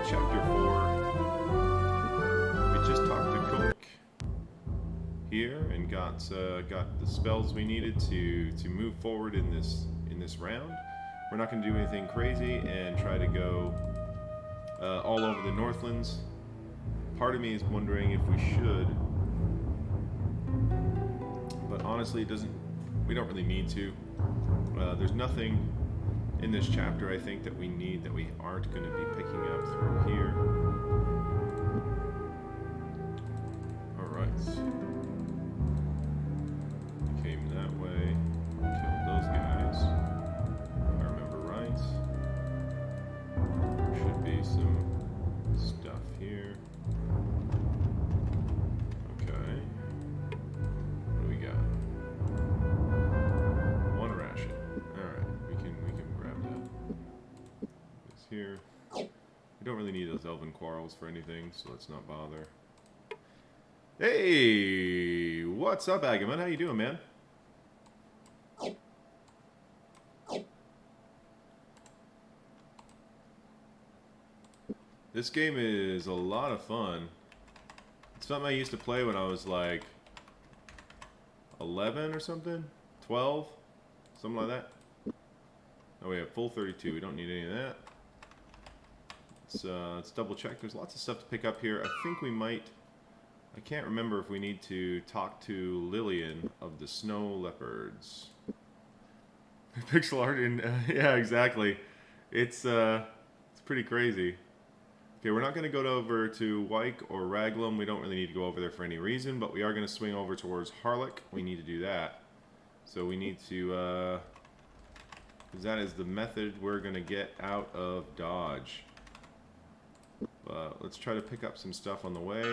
Chapter 4. We just talked to Cook here and got the spells we needed to move forward in this round. We're not going to do anything crazy and try to go all over the Northlands. Part of me is wondering if we should, but honestly, we don't really need to. There's nothing in this chapter, I think, that we need that we aren't going to be picking up through here. Alright. Came that way. Killed those guys. If I remember right. There should be some stuff here. Okay. What do we got? One ration. Alright, we can grab that. It's here. We don't really need those elven quarrels for anything, so let's not bother. Hey! What's up, Agamemnon? How you doing, man? This game is a lot of fun. It's something I used to play when I was like 11 or something? 12? Something like that. Oh, we have full 32. We don't need any of that. Let's double check. There's lots of stuff to pick up here. I think we might... I can't remember if we need to talk to Lillian of the Snow Leopards. Pixel art in... yeah, exactly. It's pretty crazy. Okay, we're not going to go over to Wyke or Raglan. We don't really need to go over there for any reason, but we are going to swing over towards Harlech. We need to do that. So we need to... because that is the method we're going to get out of Dodge. But let's try to pick up some stuff on the way.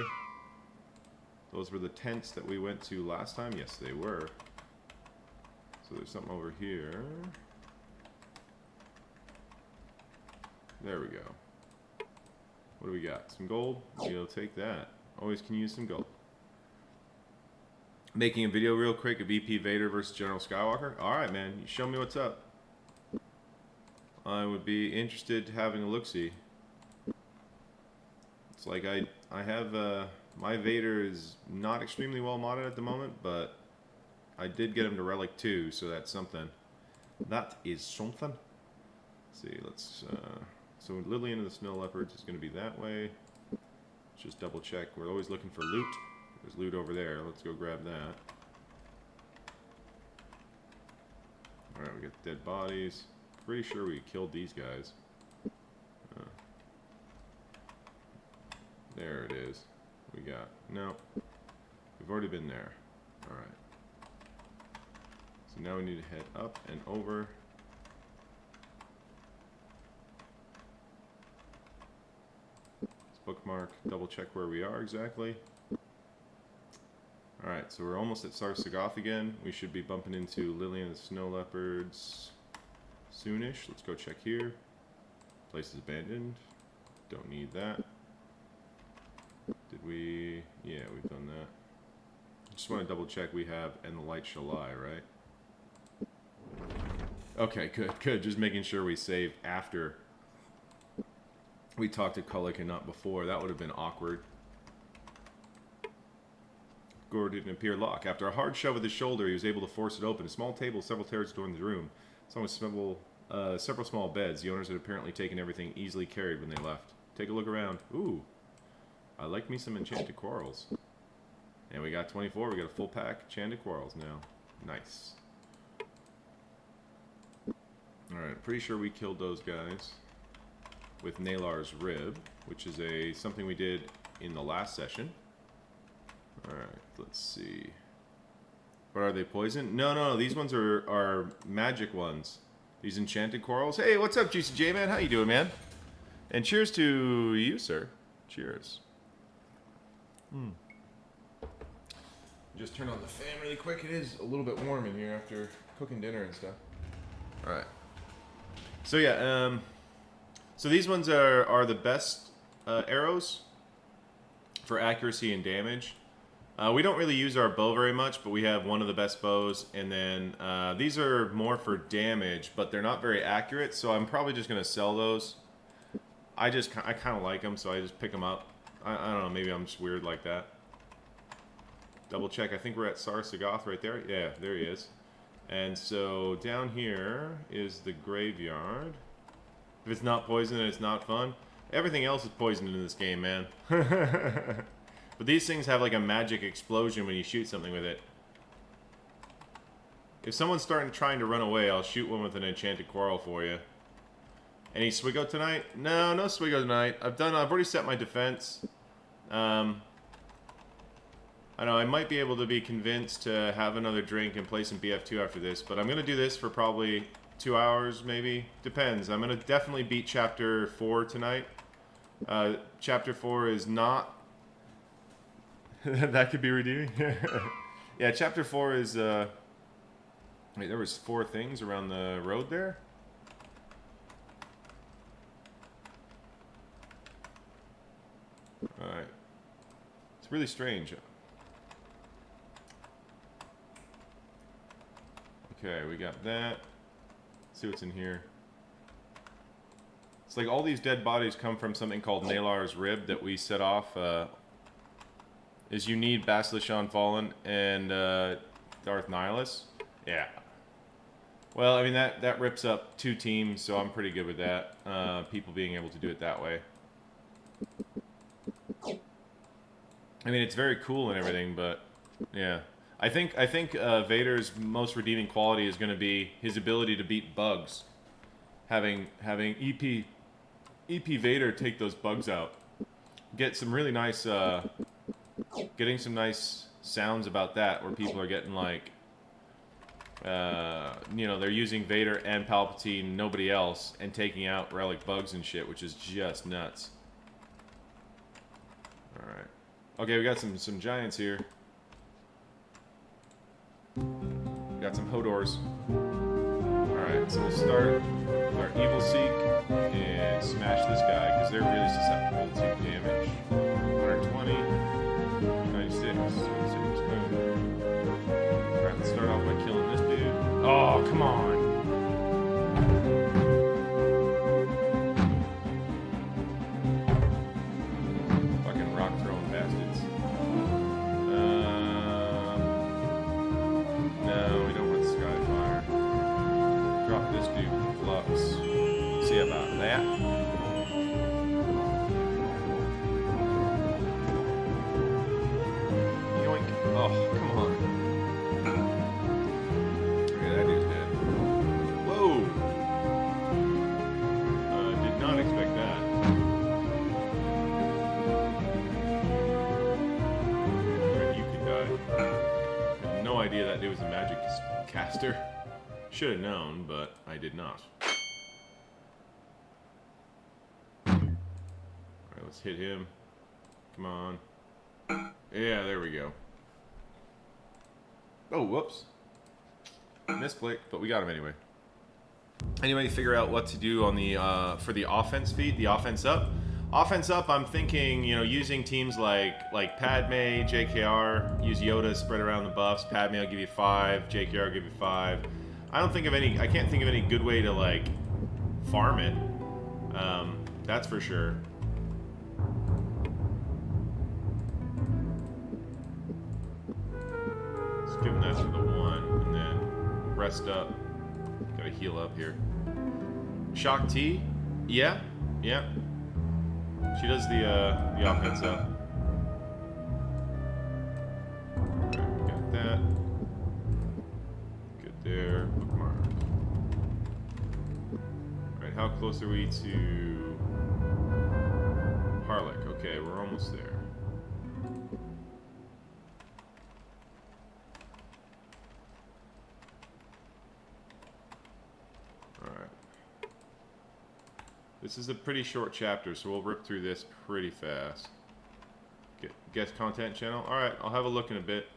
Those were the tents that we went to last time. Yes, they were. So there's something over here. There we go. What do we got? Some gold? We'll take that. Always can use some gold. Making a video real quick of VP Vader versus General Skywalker. Alright, man. You show me what's up. I would be interested in having a look-see. It's like I have... my Vader is not extremely well modded at the moment, but I did get him to Relic 2, so that's something. That is something. Let's see, let's... so Lillian of the Snow Leopards is going to be that way. Let's just double check. We're always looking for loot. There's loot over there. Let's go grab that. Alright, we got dead bodies. Pretty sure we killed these guys. There it is. We got... No. We've already been there. Alright. So now we need to head up and over. Let's bookmark. Double check where we are exactly. Alright, so we're almost at Sarsagoth again. We should be bumping into Lillian and the Snow Leopards soonish. Let's go check here. Place is abandoned. Don't need that. Did we... yeah, we've done that. Just want to double check we have And the Light Shall Lie, right? Okay, good. Just making sure we saved after we talked to Kulik and not before. That would have been awkward. Gore didn't appear locked. After a hard shove with his shoulder, he was able to force it open. A small table, several chairs adorned the room. Some with several small beds. The owners had apparently taken everything easily carried when they left. Take a look around. Ooh. I like me some enchanted quarrels. And we got 24. We got a full pack enchanted quarrels now. Nice. Alright, pretty sure we killed those guys with Nalar's Rib, which is something we did in the last session. Alright, let's see. What are they, poison? No, these ones are magic ones. These enchanted quarrels. Hey, what's up, Juicy J, man? How you doing, man? And cheers to you, sir. Cheers. Just turn on the fan really quick. It is a little bit warm in here after cooking dinner and stuff. Alright. So yeah, so these ones are the best arrows for accuracy and damage. We don't really use our bow very much, but we have one of the best bows. And then these are more for damage, but they're not very accurate, so I'm probably just going to sell those. I kind of like them, so I just pick them up. I don't know, maybe I'm just weird like that. Double check, I think we're at Sarsagoth right there. Yeah, there he is. And so down here is the graveyard. If it's not poison, then it's not fun. Everything else is poisoned in this game, man. But these things have like a magic explosion when you shoot something with it. If someone's trying to run away, I'll shoot one with an enchanted quarrel for you. Any Swiggo tonight? No, no Swiggo tonight. I've already set my defense. I know I might be able to be convinced to have another drink and play some BF2 after this, but I'm gonna do this for probably 2 hours, maybe. Depends. I'm gonna definitely beat Chapter 4 tonight. Chapter 4 is not... that could be redeeming. Yeah, Chapter 4 is... Wait, there was 4 things around the road there? Alright. It's really strange. Okay, we got that. Let's see what's in here. It's like all these dead bodies come from something called Nalar's Rib that we set off. Is you need Basilisk Fallen and Darth Nihilus. Yeah. Well, I mean, that rips up 2 teams, so I'm pretty good with that. People being able to do it that way. I mean, it's very cool and everything, but yeah. I think Vader's most redeeming quality is going to be his ability to beat bugs. Having EP Vader take those bugs out. Get some really nice getting some nice sounds about that where people are getting like you know, they're using Vader and Palpatine, nobody else, and taking out relic bugs and shit, which is just nuts. Alright. Okay, we got some giants here. Got some Hodors. Alright, so we'll start with our Evil Seek and smash this guy, because they're really susceptible to damage. 120, 96, 76, boom. Alright, let's start off by killing this dude. Oh, come on! Fucking rock-throwing bastards. No, we don't want Skyfire. Drop this dude with the flux. See about that. Yoink. Oh, come on. Okay, that dude's dead. Whoa! Did not expect that. Alright, you could die. Had no idea that dude was a magic caster. Should have known, but I did not. Alright, let's hit him. Come on. Yeah, there we go. Oh, whoops. Misclick, but we got him anyway. Anybody figure out what to do on the for the offense feat, the offense up? Offense up, I'm thinking, you know, using teams like Padme, JKR, use Yoda, spread around the buffs. Padme, I'll give you 5. JKR, I'll give you 5. I can't think of any good way to, like, farm it. That's for sure. Let's give him that for the 1, and then rest up. Gotta heal up here. Shock T? Yeah. Yeah. She does the offense up. Alright, we got that. Good there. Bookmark. Alright, how close are we to Harlech? Okay, we're almost there. Alright. This is a pretty short chapter, so we'll rip through this pretty fast. Guest content channel? Alright, I'll have a look in a bit.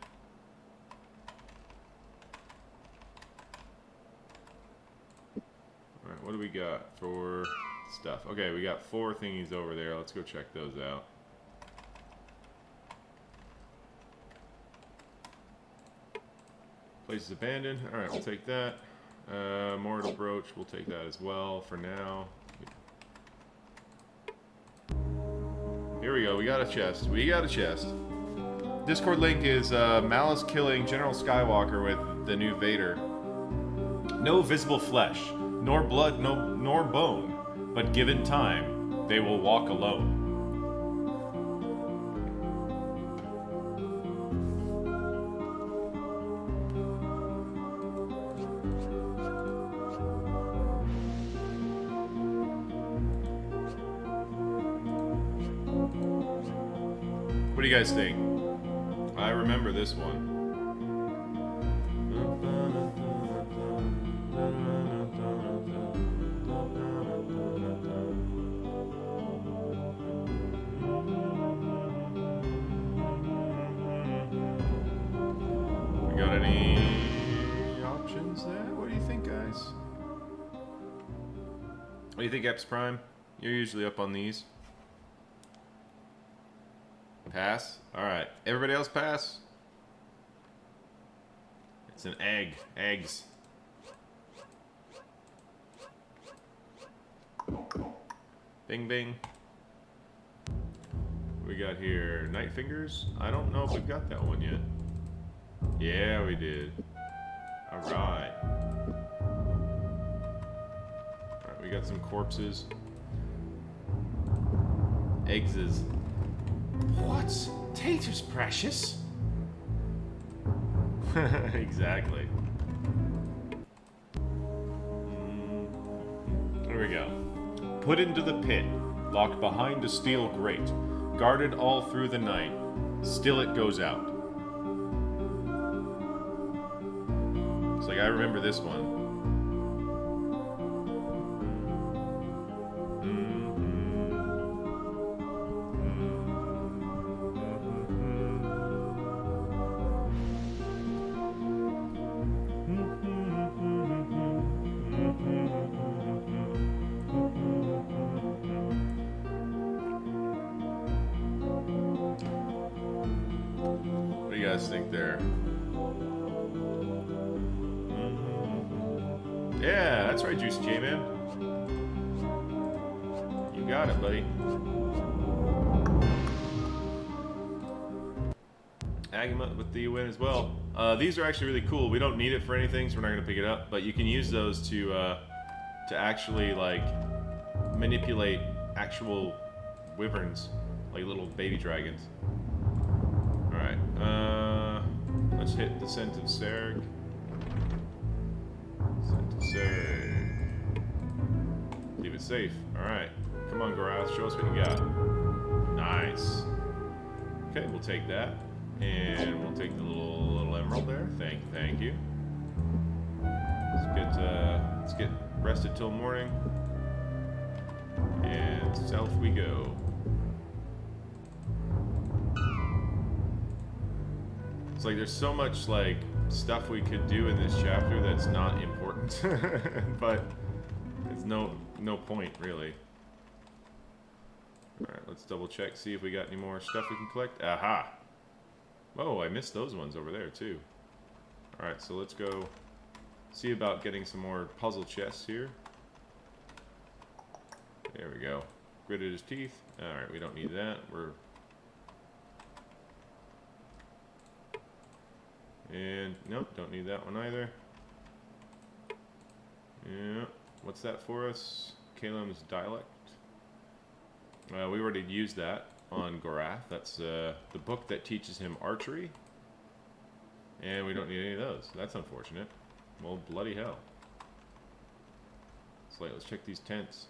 Alright, what do we got for stuff? Okay, we got 4 thingies over there. Let's go check those out. Place is abandoned. Alright, we'll take that. Mortal Brooch, we'll take that as well for now. Here we go. We got a chest. We got a chest. Discord link is Malice killing General Skywalker with the new Vader. No visible flesh, nor blood, nor bone, but given time, they will walk alone. What do you guys think? I remember this one. We got any options there? What do you think, guys? What do you think, Eps Prime? You're usually up on these. Pass? Alright. Everybody else pass? It's an egg. Eggs. Bing bing. We got here Night Fingers. I don't know if we've got that one yet. Yeah, we did. Alright. Alright, we got some corpses. Eggses. What? Taters, precious? Exactly. Here we go. Put into the pit, locked behind a steel grate, guarded all through the night, still it goes out. It's like I remember this one. Think there. Yeah, that's right, Juicy J Man. You got it, buddy. Agama with the win as well. These are actually really cool. We don't need it for anything, so we're not going to pick it up. But you can use those to actually like manipulate actual wyverns, like little baby dragons. All right. Let's hit the Scent of Serg. Scent of Serg. Leave it safe. Alright. Come on, Gorath. Show us what you got. Nice. Okay, we'll take that. And we'll take the little emerald there. Thank you. Let's get rested till morning. And south we go. It's like there's so much like stuff we could do in this chapter that's not important, but it's no point really. All right, let's double check, see if we got any more stuff we can collect. Aha! Whoa, I missed those ones over there too. All right, so let's go see about getting some more puzzle chests here. There we go. Gritted his teeth. All right, we don't need that. And, nope, don't need that one either. Yeah, what's that for us? Kalem's Dialect. We already used that on Gorath. That's the book that teaches him archery. And we don't need any of those. That's unfortunate. Well, bloody hell. So let's check these tents.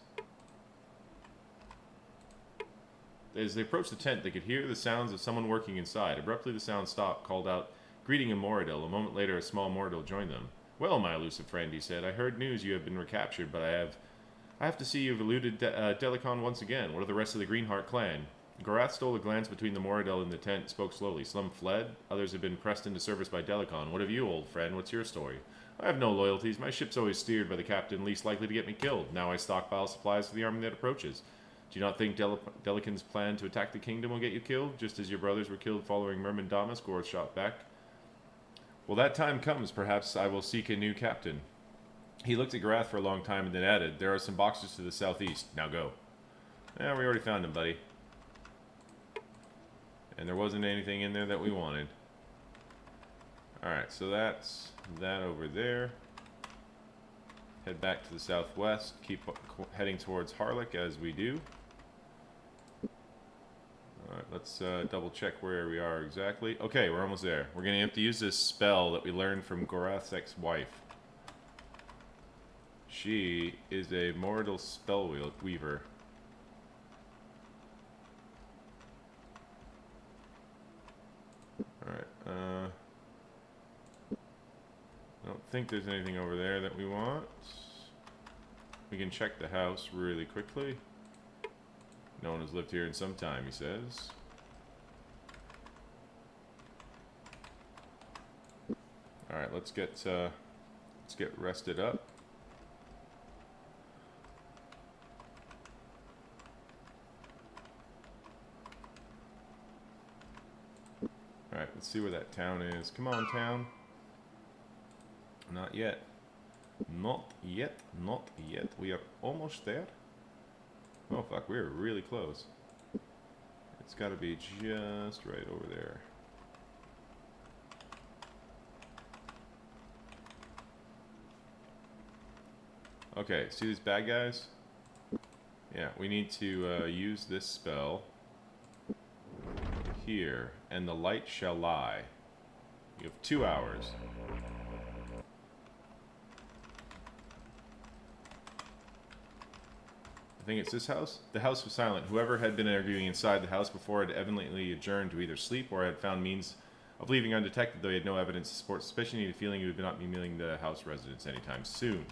As they approached the tent, they could hear the sounds of someone working inside. Abruptly, the sound stopped, called out, greeting a Moradil. A moment later, a small Moradil joined them. Well, my elusive friend, he said, I heard news you have been recaptured, but I have to see you've eluded Delekhan once again. What of the rest of the Greenheart clan? Gorath stole a glance between the Moradil and the tent, spoke slowly. Some fled, others have been pressed into service by Delekhan. What of you, old friend? What's your story? I have no loyalties. My ship's always steered by the captain least likely to get me killed. Now I stockpile supplies for the army that approaches. Do you not think Delekhan's plan to attack the kingdom will get you killed, just as your brothers were killed following Myrmindamus? Gorath shot back. Well, that time comes. Perhaps I will seek a new captain. He looked at Gorath for a long time and then added, there are some boxes to the southeast. Now go. Yeah, we already found him, buddy. And there wasn't anything in there that we wanted. Alright, so that's that over there. Head back to the southwest. Keep heading towards Harlech as we do. Alright, let's double check where we are exactly. Okay, we're almost there. We're going to have to use this spell that we learned from Gorath's ex-wife. She is a mortal spell weaver. Alright, I don't think there's anything over there that we want. We can check the house really quickly. No one has lived here in some time, he says. Alright, let's get rested up. Alright, let's see where that town is. Come on, town. Not yet. Not yet. Not yet. We are almost there. Oh, fuck. We're really close. It's got to be just right over there. Okay, see these bad guys? Yeah, we need to use this spell here, and the light shall lie. You have 2 hours. I think it's this house. The house was silent. Whoever had been interviewing inside the house before had evidently adjourned to either sleep or had found means of leaving undetected, though he had no evidence to support suspicion. He had a feeling he would not be meeting the house residents anytime soon.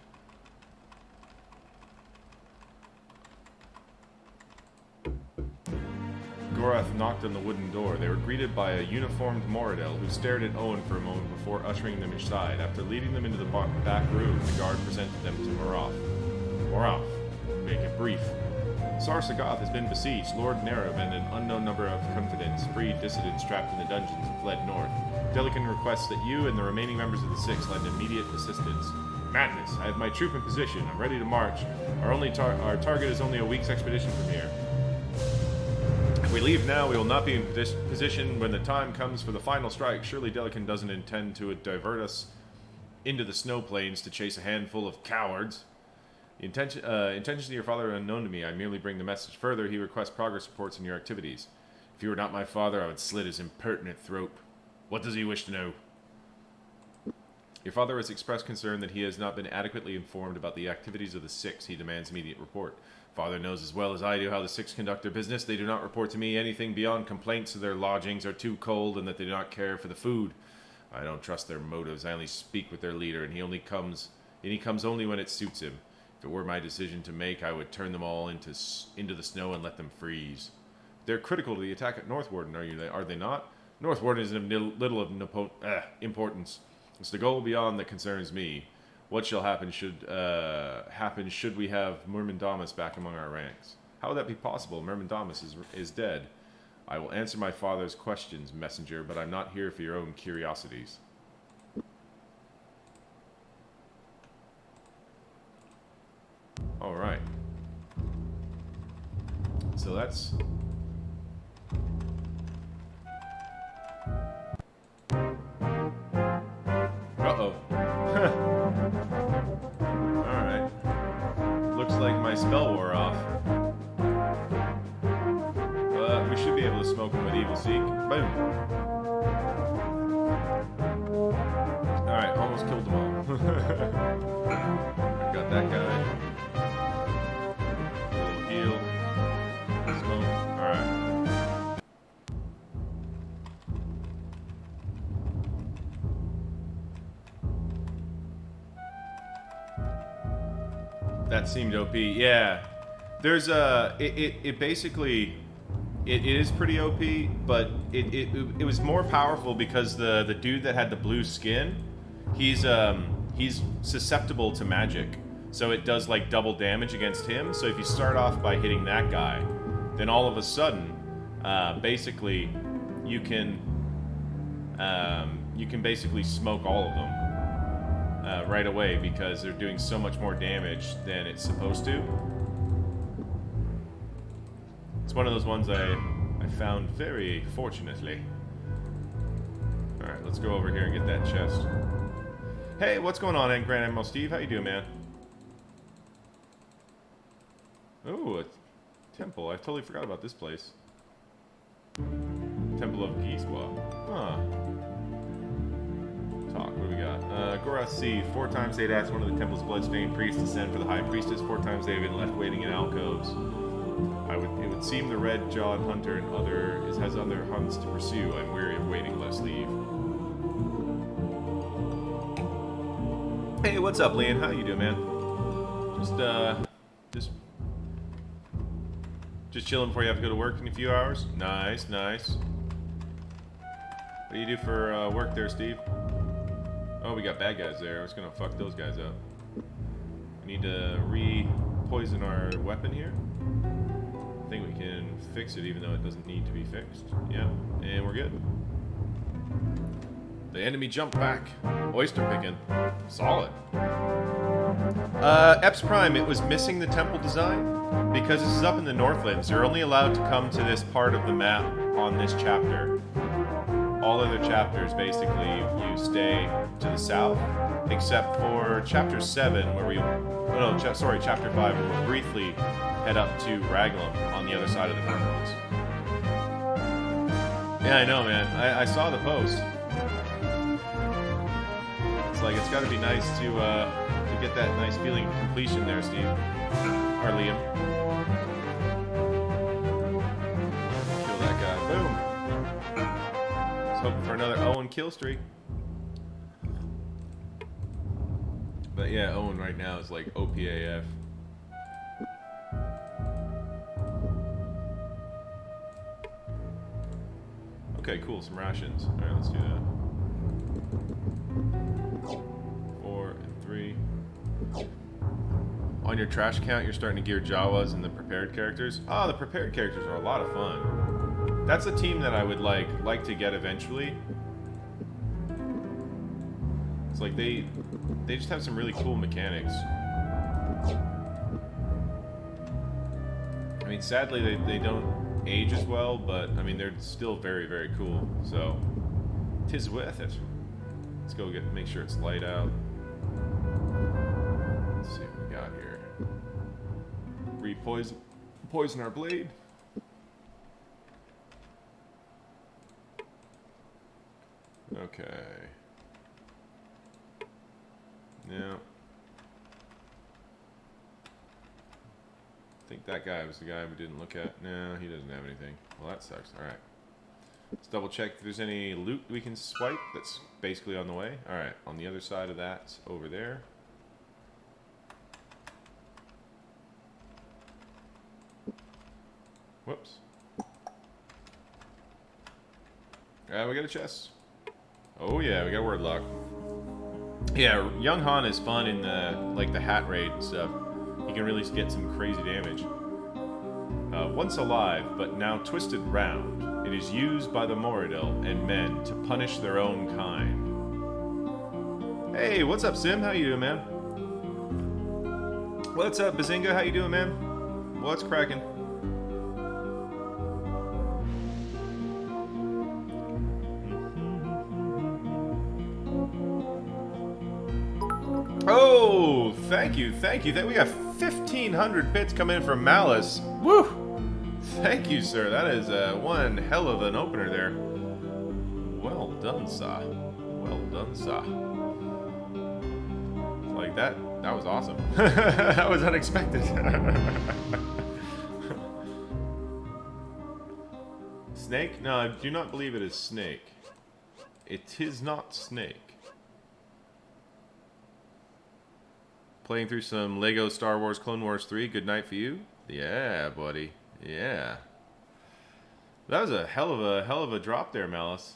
Gorath knocked on the wooden door. They were greeted by a uniformed Moradel who stared at Owen for a moment before ushering them inside. After leading them into the back room, the guard presented them to Morath. Morath, make it brief. Sar-Sagoth has been besieged. Lord Nerov and an unknown number of confidants, freed dissidents trapped in the dungeons, and fled north. Delekhan requests that you and the remaining members of the Six lend immediate assistance. Madness! I have my troop in position. I'm ready to march. Our target is only a week's expedition from here. If we leave now, we will not be in position when the time comes for the final strike. Surely Delekhan doesn't intend to divert us into the snow plains to chase a handful of cowards. The intentions of your father are unknown to me. I merely bring the message further. He requests progress reports on your activities. If you were not my father, I would slit his impertinent throat. What does he wish to know? Your father has expressed concern that he has not been adequately informed about the activities of the Six. He demands immediate report. Father knows as well as I do how the Six conduct their business. They do not report to me anything beyond complaints that their lodgings are too cold and that they do not care for the food. I don't trust their motives. I only speak with their leader, and he comes only when it suits him. If it were my decision to make, I would turn them all into the snow and let them freeze. They're critical to the attack at Northwarden, are they not? Northwarden is of little of importance. It's the goal beyond that concerns me. What shall happen should we have Myrmindamus back among our ranks? How would that be possible? Myrmindamus is dead. I will answer my father's questions, messenger, but I'm not here for your own curiosities. Alright. So that's... Uh-oh. Alright. Looks like my spell wore off. But we should be able to smoke him with Evil Seek. Boom. Alright, almost killed them all. Got that guy. A little heal. Smoke. Alright. That seemed OP. Yeah. There's a... It basically... It is pretty OP, but it was more powerful because the dude that had the blue skin, he's susceptible to magic. So it does like double damage against him. So if you start off by hitting that guy, then all of a sudden, basically, you can basically smoke all of them right away because they're doing so much more damage than it's supposed to. It's one of those ones I found very fortunately. Alright, let's go over here and get that chest. Hey, what's going on, Grand Admiral Steve? How you doing, man? Ooh, a temple. I totally forgot about this place. Temple of Giswa. Huh. Talk, what do we got? Gorath seed. 4 times they'd asked one of the temple's bloodstained priests to send for the high priestess. 4 times they've been left waiting in alcoves. It would seem the red-jawed hunter and has other hunts to pursue. I'm weary of waiting. Let's leave. Hey, what's up, Liam? How you doing, man? Just chilling before you have to go to work in a few hours? Nice, nice. What do you do for work there, Steve? Oh, we got bad guys there. I was gonna fuck those guys up. We need to re-poison our weapon here. I think we can fix it even though it doesn't need to be fixed. Yeah, and we're good. The enemy jumped back. Oyster picking. Solid. Epps Prime, it was missing the temple design. Because this is up in the Northlands, you're only allowed to come to this part of the map on this chapter. All other chapters, basically, you stay to the south. Except for Chapter 7, where we... Oh, no, Chapter 5, where we'll briefly head up to Raglan on the other side of the Northlands. Yeah, I know, man. I saw the post. It's like, it's got to be nice to get that nice feeling of completion there, Steve. Or Liam. Kill that guy. Boom. Just hoping for another Owen kill streak. But yeah, Owen right now is like OPAF. Okay, cool. Some rations. Alright, let's do that. 4 and 3. On your trash count, you're starting to gear Jawas and the prepared characters. Oh, the prepared characters are a lot of fun. That's a team that I would like to get eventually. It's like they just have some really cool mechanics. I mean, sadly they don't age as well, but I mean they're still very, very cool. So, 'tis worth it. Let's go make sure it's light out. Let's see what we got here. Poison our blade. Okay. Yeah. I think that guy was the guy we didn't look at. No, he doesn't have anything. Well, that sucks. Alright. Let's double check if there's any loot we can swipe that's basically on the way. Alright, on the other side of that, over there. Whoops. We got a chest. Oh yeah, we got word lock. Yeah, Young Han is fun in the hat raid and stuff. You can really get some crazy damage. Once alive, but now twisted round, it is used by the Moradil and men to punish their own kind. Hey, what's up, Sim? How you doing, man? What's up, Bazinga? How you doing, man? What's cracking? Oh, thank you. We got 1,500 bits coming in from Malice. Woo! Thank you, sir. That is one hell of an opener there. Well done, sir. Well done, sir. Like that was awesome. That was unexpected. Snake? No, I do not believe it is Snake. It is not Snake. Playing through some Lego Star Wars Clone Wars 3. Good night for you. Yeah, buddy. Yeah. That was a hell of a drop there, Malice.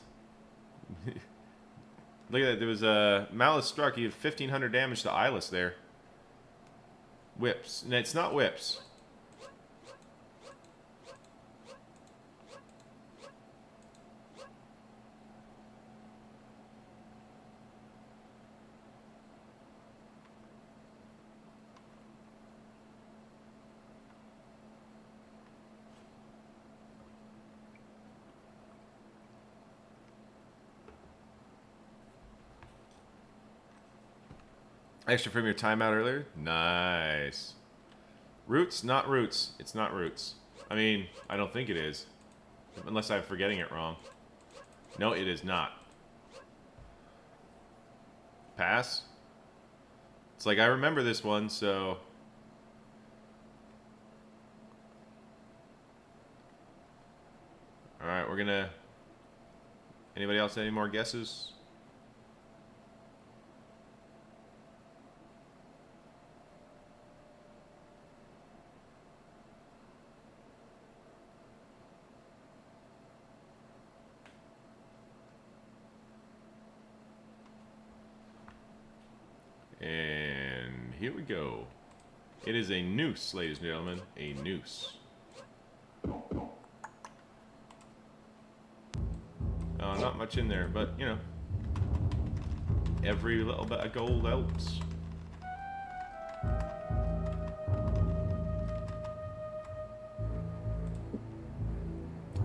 Look at that. There was a Malice struck. He had 1,500 damage to Eyeless there. Whips. No, it's not whips. Extra from your timeout earlier? Nice. Roots? Not roots. It's not roots. I mean, I don't think it is. Unless I'm forgetting it wrong. No, it is not. Pass? It's like, I remember this one, so... Alright, we're gonna... Anybody else have any more guesses? And here we go. It is a noose, ladies and gentlemen. A noose. Not much in there, but, you know. Every little bit of gold helps.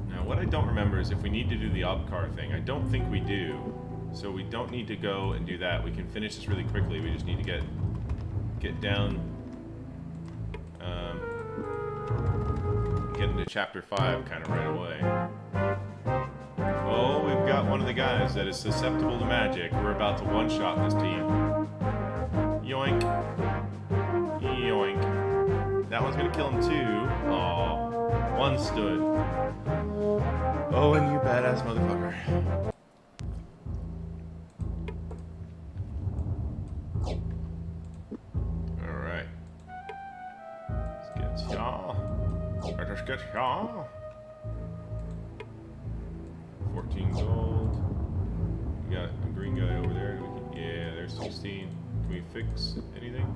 Now, what I don't remember is if we need to do the Obkar thing. I don't think we do. So we don't need to go and do that. We can finish this really quickly. We just need to get down, get into chapter 5 kind of right away. Oh, we've got one of the guys that is susceptible to magic. We're about to one-shot this team. Yoink. Yoink. That one's gonna kill him too. Aw. One stood. Oh, and you badass motherfucker. Get ya. 14 gold. We got a green guy over there. Yeah, there's 16. Can we fix anything?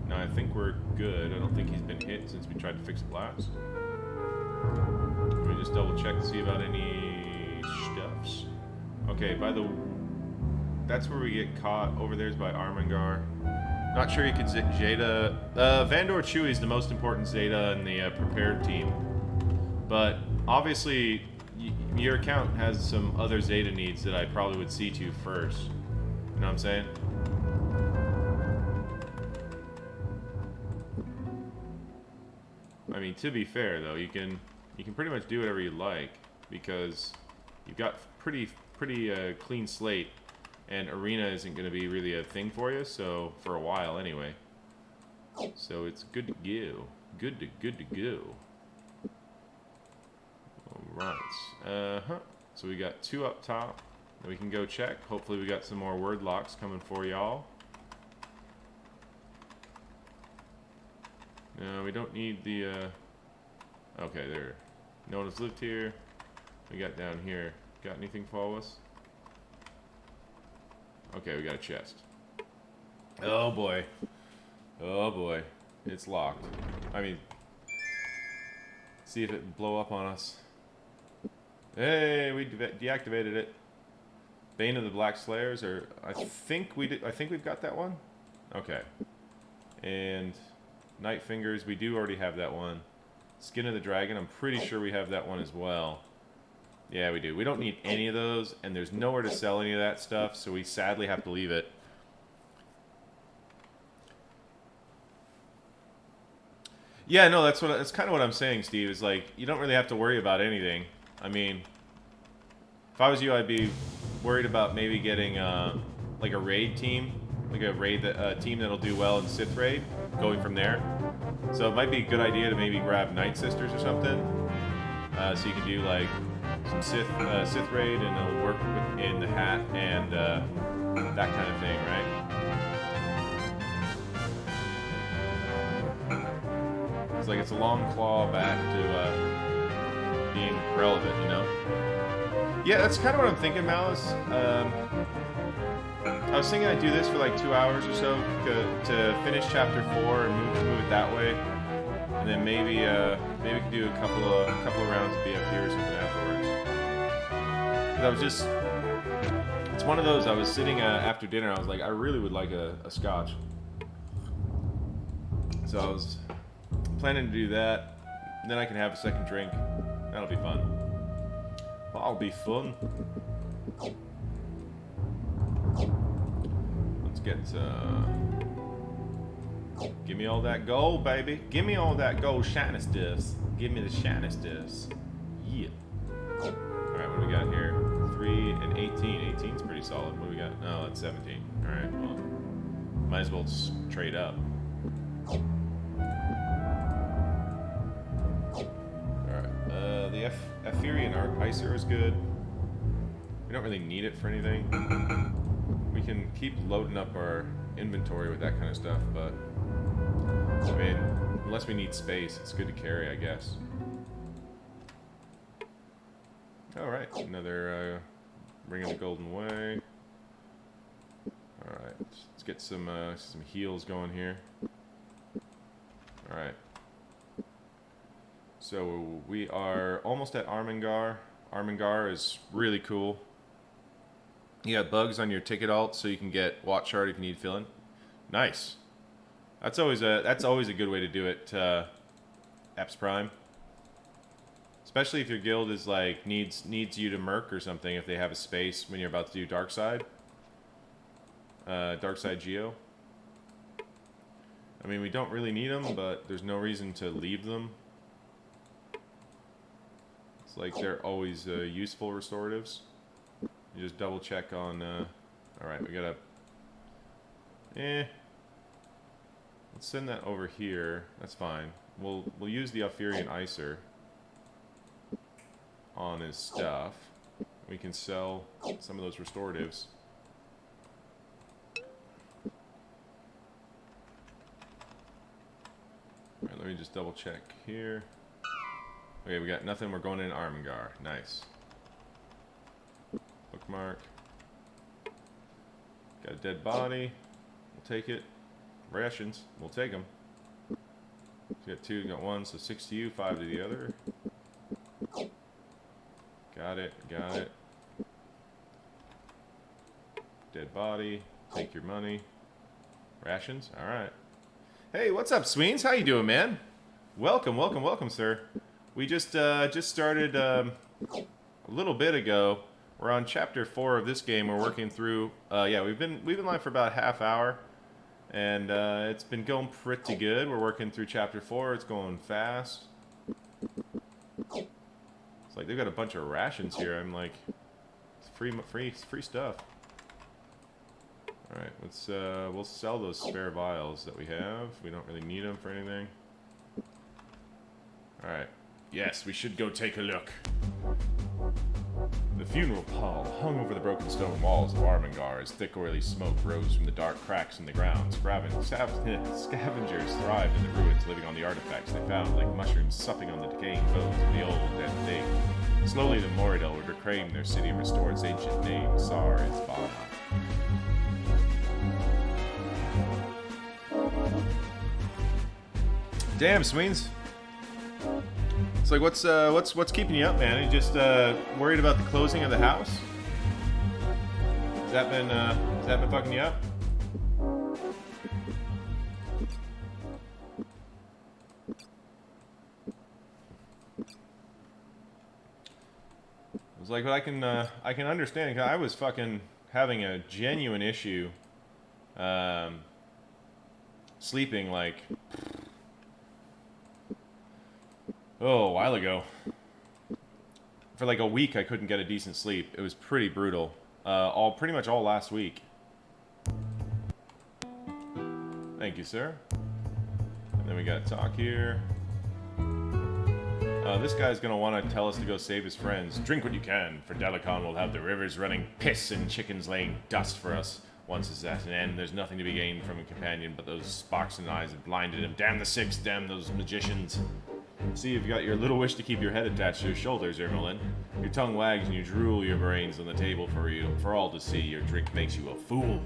No, I think we're good. I don't think he's been hit since we tried to fix it last. Let me just double check to see about any stuffs. Okay, that's where we get caught. Over there's by Armengar. Not sure you could Zeta. Vandor Chewy is the most important Zeta in the prepared team. But obviously, your account has some other Zeta needs that I probably would see to first. You know what I'm saying? I mean, to be fair though, you can pretty much do whatever you like because you've got pretty clean slate. And arena isn't going to be really a thing for you, so for a while anyway. So it's good to go. Good to go. Alright. So we got 2 up top that we can go check. Hopefully we got some more word locks coming for y'all. No, we don't need the okay, there. No one has lived here. We got down here. Got anything for us? Okay, we got a chest. Oh boy. Oh boy. It's locked. I mean, see if it blow up on us. Hey, we deactivated it. Bane of the Black Slayers, or I think we've got that one. Okay. And Night Fingers, we do already have that one. Skin of the Dragon, I'm pretty sure we have that one as well. Yeah, we do. We don't need any of those, and there's nowhere to sell any of that stuff, so we sadly have to leave it. Yeah, no, that's kind of what I'm saying, Steve. Is like you don't really have to worry about anything. I mean, if I was you, I'd be worried about maybe getting like a raid team, like a raid team that'll do well in Sith raid, going from there. So it might be a good idea to maybe grab Night Sisters or something, so you can do like some Sith raid, and it'll work in the hat and that kind of thing, right? It's like it's a long claw back to being relevant, you know? Yeah, that's kind of what I'm thinking, Malice. I was thinking I'd do this for like 2 hours or so to finish chapter 4 and move it that way, and then maybe we could do a couple of rounds of BFD or something afterwards. Because I was just, it's one of those. I was sitting after dinner. I was like, I really would like a scotch. So I was planning to do that. And then I can have a second drink. That'll be fun. That'll be fun. Let's get, give me all that gold, baby. Give me all that gold shiny stuffs. Give me the shiny stuffs. Yeah. Alright, what do we got here? 3 and 18. 18's pretty solid. What do we got? No, that's 17. Alright, well, might as well just trade up. Alright, the Ephirian Icer is good. We don't really need it for anything. We can keep loading up our inventory with that kind of stuff, but I mean, unless we need space, it's good to carry, I guess. Alright, another Ring of the Golden Way. Alright, let's get some heals going here. Alright. So we are almost at Armengar. Armengar is really cool. You got bugs on your ticket alt, so you can get Watch Shard if you need filling. Nice. That's always a good way to do it, Eps Prime. Especially if your guild is like needs you to merc or something, if they have a space when you're about to do Dark Side. Dark Side Geo. I mean, we don't really need them, but there's no reason to leave them. It's like they're always useful restoratives. You just double check on, alright, we gotta, let's send that over here, that's fine. We'll use the Ephirian Icer on his stuff. We can sell some of those restoratives. Alright, let me just double check here. Okay, we got nothing, we're going in Armengar, nice. Bookmark. Got a dead body. We'll take it. Rations. We'll take them. So you got 2, got 1, so 6 to you, 5 to the other. Got it, got it. Dead body. Take your money. Rations? Alright. Hey, what's up, Sweens? How you doing, man? Welcome, welcome, welcome, sir. We just started a little bit ago. We're on chapter 4 of this game. We're working through. Yeah, we've been live for about a half hour, and it's been going pretty good. We're working through chapter 4. It's going fast. It's like they've got a bunch of rations here. I'm like, it's free stuff. All right, let's we'll sell those spare vials that we have. We don't really need them for anything. All right. Yes, we should go take a look. The funeral pall hung over the broken stone walls of Armengar as thick oily smoke rose from the dark cracks in the ground. Scavengers thrived in the ruins, living on the artifacts they found like mushrooms supping on the decaying bones of the old dead thing. Slowly the Moridel would reclaim their city and restore its ancient name, Sar Isbana. Damn, Sweens. It's like, what's keeping you up, man? You just worried about the closing of the house? Has that been fucking you up? It's like, but I can understand. 'Cause I was fucking having a genuine issue sleeping like. Oh, a while ago. For like a week, I couldn't get a decent sleep. It was pretty brutal. Pretty much all last week. Thank you, sir. And then we got talk here. This guy's gonna want to tell us to go save his friends. Drink what you can, for Delekhan will have the rivers running piss and chickens laying dust for us. Once it's at an end, there's nothing to be gained from a companion but those sparks in eyes have blinded him. Damn the Six, damn those magicians. See, you've got your little wish to keep your head attached to your shoulders, Ermelin. Your tongue wags and you drool your brains on the table for all to see. Your drink makes you a fool.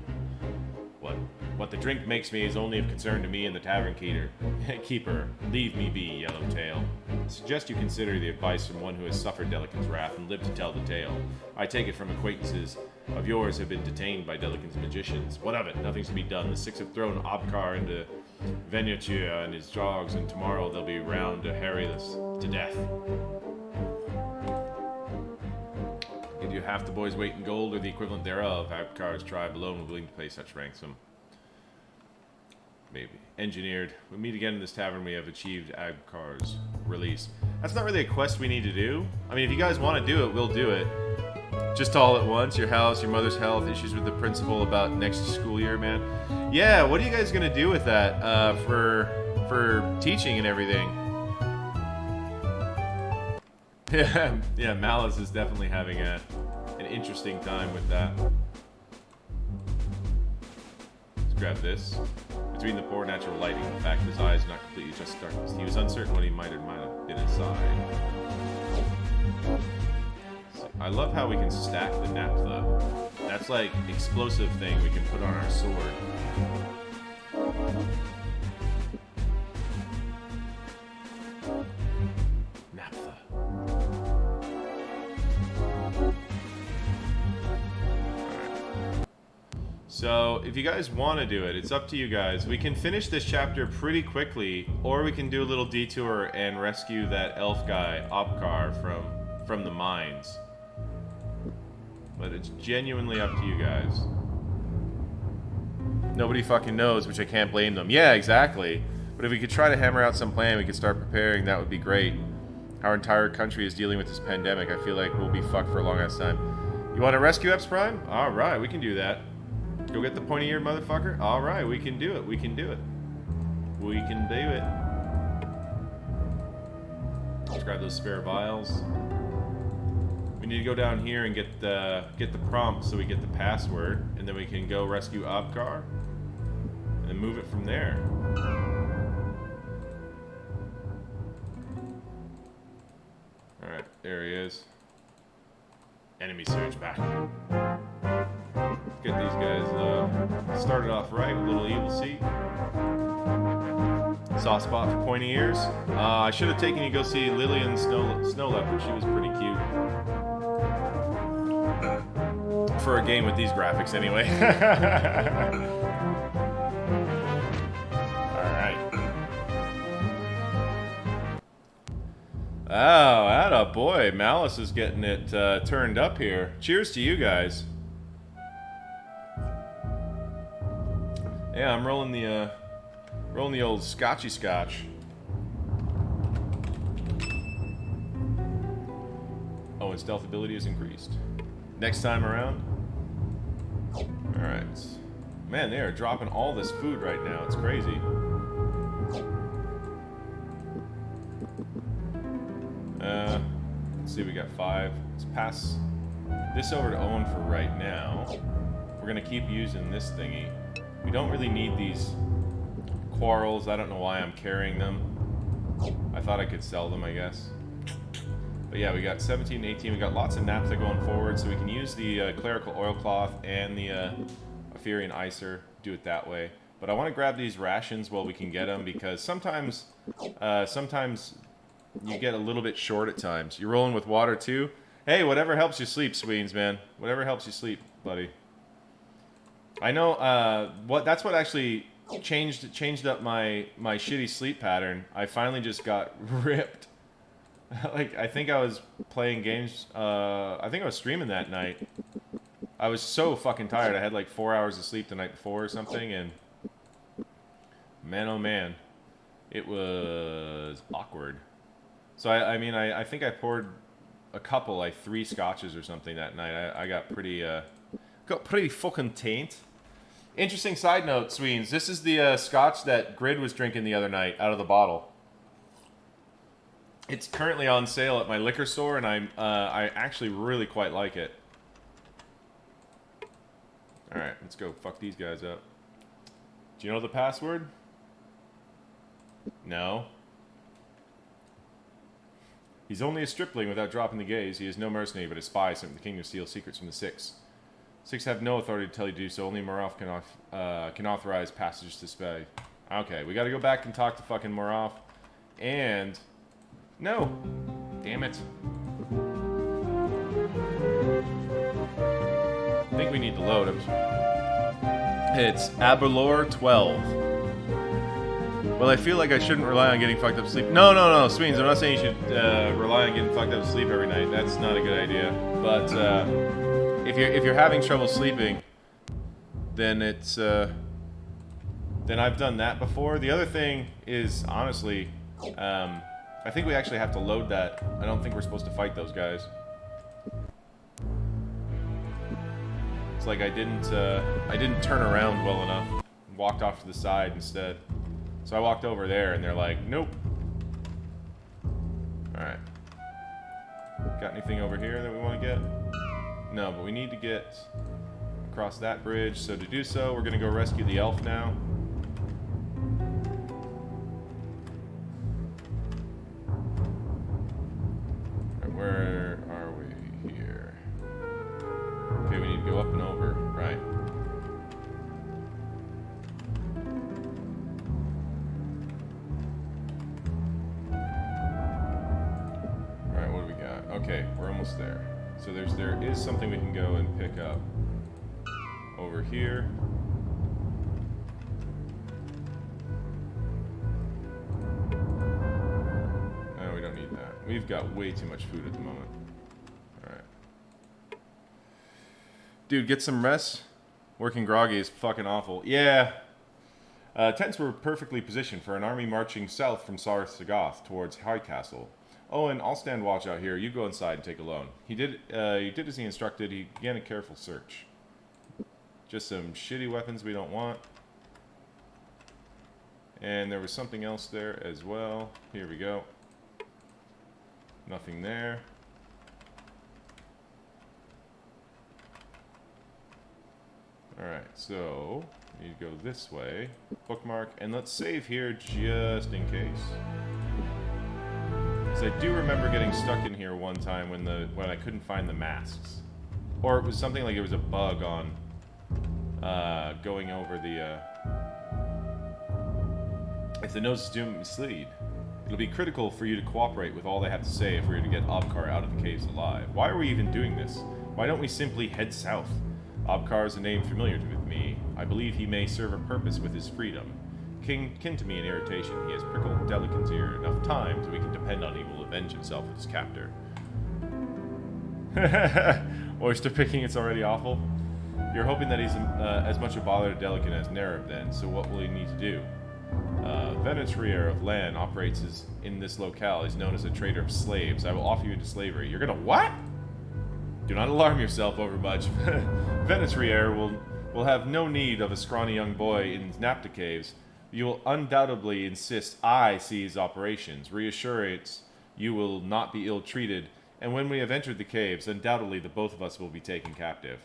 What the drink makes me is only of concern to me and the tavern keeper. Leave me be, Yellowtail. I suggest you consider the advice from one who has suffered Delekhan's wrath and lived to tell the tale. I take it from acquaintances of yours have been detained by Delekhan's magicians. What of it? Nothing's to be done. The Six have thrown Abkar into Venutia and his dogs, and tomorrow they'll be round to harry us to death. You half the boys' weight in gold or the equivalent thereof. Abkar's tribe alone will be willing to pay such ransom. Maybe. Engineered. We meet again in this tavern. We have achieved Abkar's release. That's not really a quest we need to do. I mean, if you guys want to do it, we'll do it. Just all at once. Your house, your mother's health, issues with the principal about next school year, man. Yeah, what are you guys going to do with that for teaching and everything? Yeah, Malice is definitely having an interesting time with that. Let's grab this. Between the poor natural lighting and the fact his eyes are not completely just darkness, he was uncertain what he might have been inside. I love how we can stack the naphtha. That's like explosive thing we can put on our sword. Naphtha. So, if you guys want to do it, it's up to you guys. We can finish this chapter pretty quickly, or we can do a little detour and rescue that elf guy, Abkar, from the mines. But it's genuinely up to you guys. Nobody fucking knows, which I can't blame them. Yeah, exactly. But if we could try to hammer out some plan, we could start preparing, that would be great. Our entire country is dealing with this pandemic. I feel like we'll be fucked for a long ass time. You want to rescue Epps Prime? Alright, we can do that. Go get the pointy-eared motherfucker? Alright, we can do it. We can do it. We can do it. Let's grab those spare vials. We need to go down here and get the prompt so we get the password, and then we can go rescue Abkar and then move it from there. Alright, there he is. Enemy surge back. Get these guys started off right with a little evil seed. Soft spot for pointy ears. I should have taken you to go see Lillian Snow Leopard. She was pretty cute. For a game with these graphics, anyway. Alright. Oh, atta boy. Malice is getting it turned up here. Cheers to you guys. Yeah, I'm rolling the old Scotchy Scotch. Oh, and stealth ability is increased. Next time around. Alright. Man, they are dropping all this food right now. It's crazy. Let's see, we got 5. Let's pass this over to Owen for right now. We're gonna keep using this thingy. We don't really need these quarrels. I don't know why I'm carrying them. I thought I could sell them, I guess. But yeah, we got 17 and 18. We got lots of naphtha going forward, so we can use the clerical oilcloth and the Ephirian Icer. Do it that way. But I want to grab these rations while we can get them, because sometimes you get a little bit short at times. You're rolling with water too. Hey, whatever helps you sleep, Sweens, man. Whatever helps you sleep, buddy. I know. That's what actually changed up my shitty sleep pattern. I finally just got ripped. Like, I think I was playing games. I think I was streaming that night. I was so fucking tired. I had like 4 hours of sleep the night before or something, and man, oh man, it was awkward. So I mean, I think I poured a couple, like 3 scotches or something that night. I got pretty fucking taint. Interesting side note, Sweens. This is the scotch that Grid was drinking the other night out of the bottle. It's currently on sale at my liquor store, and I actually really quite like it. All right, let's go fuck these guys up. Do you know the password? No. He's only a stripling without dropping the gaze. He is no mercenary, but a spy sent from the kingdom to steal secrets from the Six. Six have no authority to tell you to do so. Only Moroth can authorize passage to spy. Okay, we gotta go back and talk to fucking Moroth. And... no! Damn it. I think we need to load him. It's Aberlore 12. Well, I feel like I shouldn't rely on getting fucked up sleep. No, Sweens, I'm not saying you should rely on getting fucked up sleep every night. That's not a good idea. But if you're having trouble sleeping, then it's then I've done that before. The other thing is, honestly, I think we actually have to load that. I don't think we're supposed to fight those guys. It's like I didn't turn around well enough. Walked off to the side instead. So I walked over there and they're like, nope. Alright. Got anything over here that we want to get? No, but we need to get across that bridge. So to do so, we're going to go rescue the elf now. Right, where are we here? Okay, we need to go up and over. Right. Okay, we're almost there. So there is something we can go and pick up over here. No, we don't need that. We've got way too much food at the moment. Alright. Dude, get some rest. Working groggy is fucking awful. Yeah. Tents were perfectly positioned for an army marching south from Sarsagoth towards High Castle. Owen, I'll stand watch out here. You go inside and take a loan. He did as he instructed. He began a careful search. Just some shitty weapons we don't want. And there was something else there as well. Here we go. Nothing there. Alright, so we need to go this way. Bookmark. And let's save here just in case. I do remember getting stuck in here one time when I couldn't find the masks, or it was something like it was a bug on going over the. If the noses do mislead, it'll be critical for you to cooperate with all they have to say if we're to get Obkar out of the caves alive. Why are we even doing this? Why don't we simply head south? Obkar is a name familiar with me. I believe he may serve a purpose with his freedom. Kin to me in irritation, he has prickled Delekhan's ear enough times that we can depend on he will avenge himself with his captor. Oyster picking, it's already awful. You're hoping that he's as much a bother to Delekhan as Nerib then, so what will he need to do? Betrayal of Lan operates in this locale. He's known as a trader of slaves. I will offer you into slavery. You're gonna what? Do not alarm yourself over much. Betrayal will have no need of a scrawny young boy in Napta caves. You will undoubtedly insist I see his operations. Reassurance you will not be ill-treated, and when we have entered the caves, undoubtedly the both of us will be taken captive.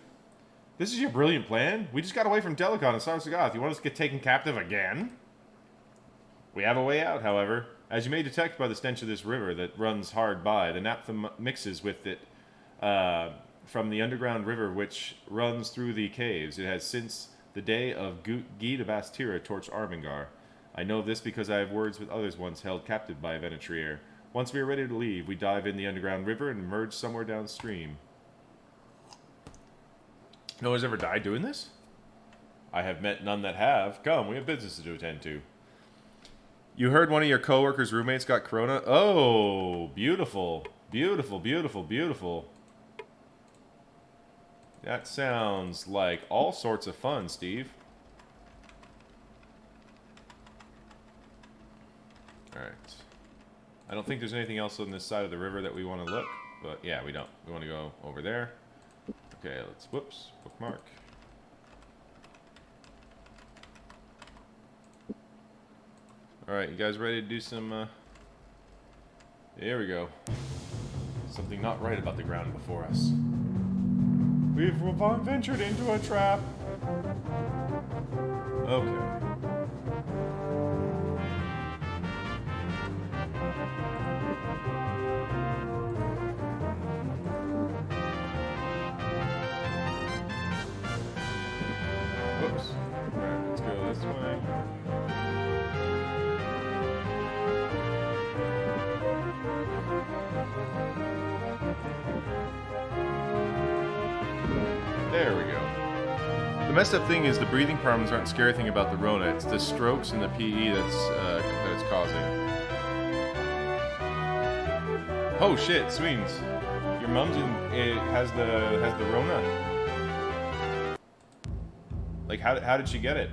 This is your brilliant plan? We just got away from Delekhan and Sarsagoth. You want us to get taken captive again? We have a way out, however. As you may detect by the stench of this river that runs hard by, the naphtha mixes with it from the underground river which runs through the caves. It has since the day of Guy de Bastira torched Armengar. I know this because I have words with others once held captive by a Betrayal. Once we are ready to leave, we dive in the underground river and emerge somewhere downstream. No one's ever died doing this? I have met none that have. Come, we have business to attend to. You heard one of your co-workers' roommates got corona? Oh, beautiful. Beautiful, beautiful, beautiful. That sounds like all sorts of fun, Steve. Alright. I don't think there's anything else on this side of the river that we want to look, but yeah, we don't. We want to go over there. Okay, let's, whoops, bookmark. Alright, you guys ready to do some, There we go. Something not right about the ground before us. We've ventured into a trap. Okay. Whoops. Alright, let's go this way. There we go. The messed up thing is the breathing problems aren't the scary thing about the Rona. It's the strokes and the PE that's causing. Oh shit, Sweens. Your mom's has the Rona. Like, how did she get it?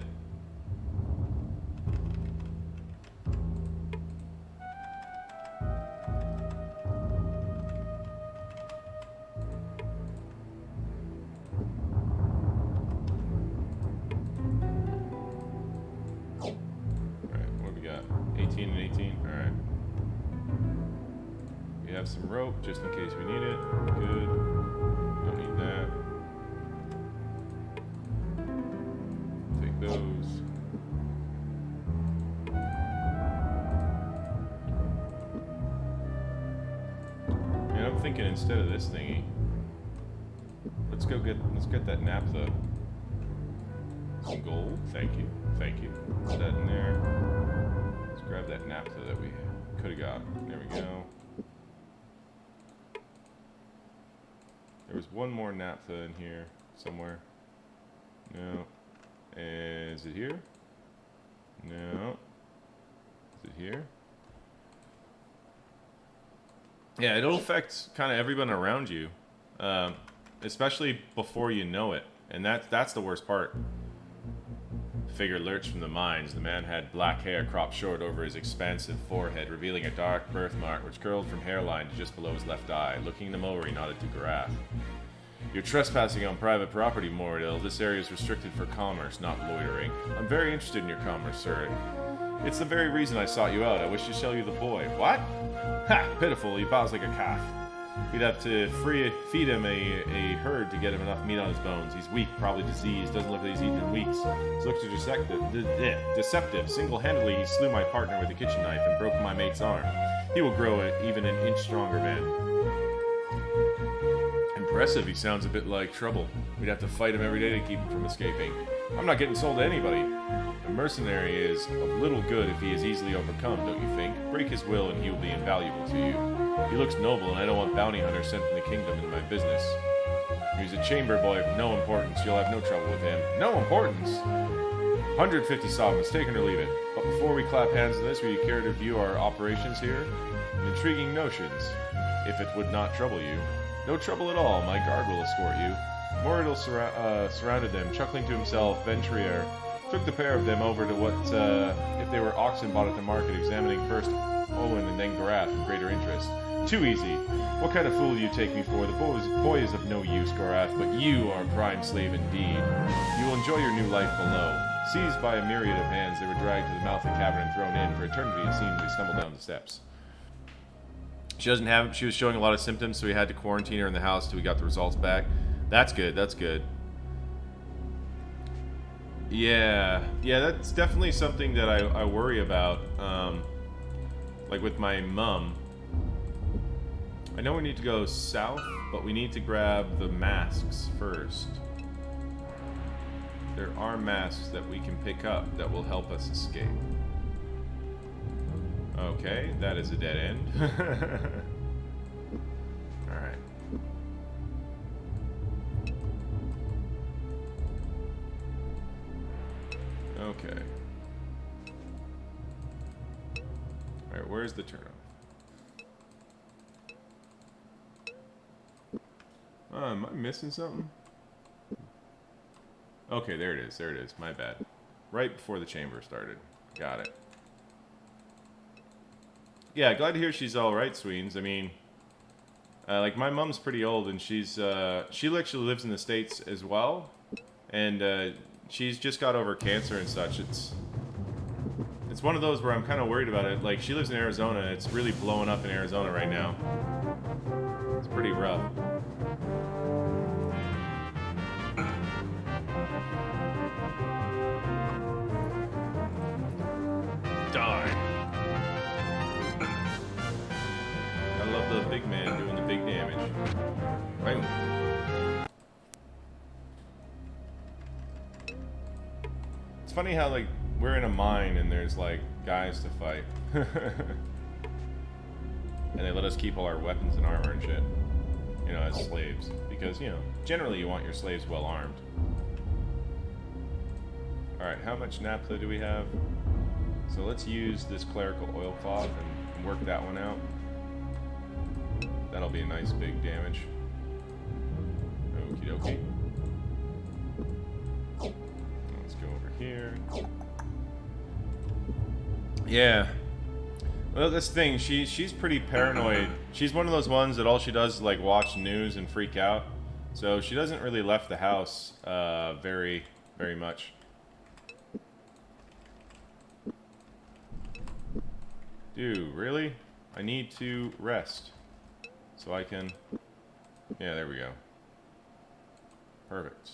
Some rope just in case we need it. Good. Don't need that. Take those. And I'm thinking instead of this thingy, let's get that naphtha. Some gold. Thank you. Thank you. Put that in there. Let's grab that naphtha that we could have got. There we go. There was one more naphtha in here somewhere. No. Is it here? No. Is it here? Yeah, it'll affect kind of everyone around you, especially before you know it, and that's the worst part. Figure lurched from the mines. The man had black hair cropped short over his expansive forehead, revealing a dark birthmark which curled from hairline to just below his left eye. Looking him over, he nodded to Gorath. You're trespassing on private property, Moradil. This area is restricted for commerce, not loitering. I'm very interested in your commerce, sir. It's the very reason I sought you out. I wish to sell you the boy. What? Ha! Pitiful. He bows like a calf. We'd have to feed him a herd to get him enough meat on his bones. He's weak, probably diseased, doesn't look like he's eaten in weeks. His looks are deceptive. Single-handedly, he slew my partner with a kitchen knife and broke my mate's arm. He will grow even an inch stronger, man. Impressive. He sounds a bit like trouble. We'd have to fight him every day to keep him from escaping. I'm not getting sold to anybody. A mercenary is of little good if he is easily overcome, don't you think? Break his will and he will be invaluable to you. He looks noble, and I don't want bounty hunters sent from the kingdom into my business. He's a chamber boy of no importance. You'll have no trouble with him. No importance? 150 sovereigns, take it or leave it. But before we clap hands on this, will you care to view our operations here? Intriguing notions, if it would not trouble you. No trouble at all. My guard will escort you. Moradil surrounded them, chuckling to himself. Ventrier took the pair of them over to what, if they were oxen bought at the market, examining first Owen and then Gorath with greater interest. Too easy. What kind of fool do you take me for? The boy is of no use, Gorath, but you are a prime slave indeed. You will enjoy your new life below. Seized by a myriad of hands, they were dragged to the mouth of the cavern and thrown in. For eternity, it seemed they stumbled down the steps. She doesn't have. She was showing a lot of symptoms, so we had to quarantine her in the house till we got the results back. That's good. That's good. Yeah, that's definitely something that I worry about. Like with my mum. I know we need to go south, but we need to grab the masks first. There are masks that we can pick up that will help us escape. Okay, that is a dead end. Alright. Okay. Alright, where's the turnoff? Am I missing something? Okay, there it is. There it is. My bad. Right before the chamber started. Got it. Yeah, glad to hear she's all right, Sweens. I mean, like my mom's pretty old, and she actually lives in the States as well, and she's just got over cancer and such. It's one of those where I'm kind of worried about it. Like she lives in Arizona. It's really blowing up in Arizona right now. It's pretty rough. Die. I love the big man doing the big damage. Bang. It's funny how, like, we're in a mine and there's, like, guys to fight. And they let us keep all our weapons and armor and shit. You know, as slaves. Because, you know, generally you want your slaves well armed. Alright, how much naphtha do we have? So let's use this clerical oilcloth and work that one out. That'll be a nice big damage. Okie dokie. Let's go over here. Yeah. Well, this thing, she's pretty paranoid. She's one of those ones that all she does is like watch news and freak out. So she doesn't really left the house very much. Dude, really? I need to rest. So I can... Yeah, there we go. Perfect.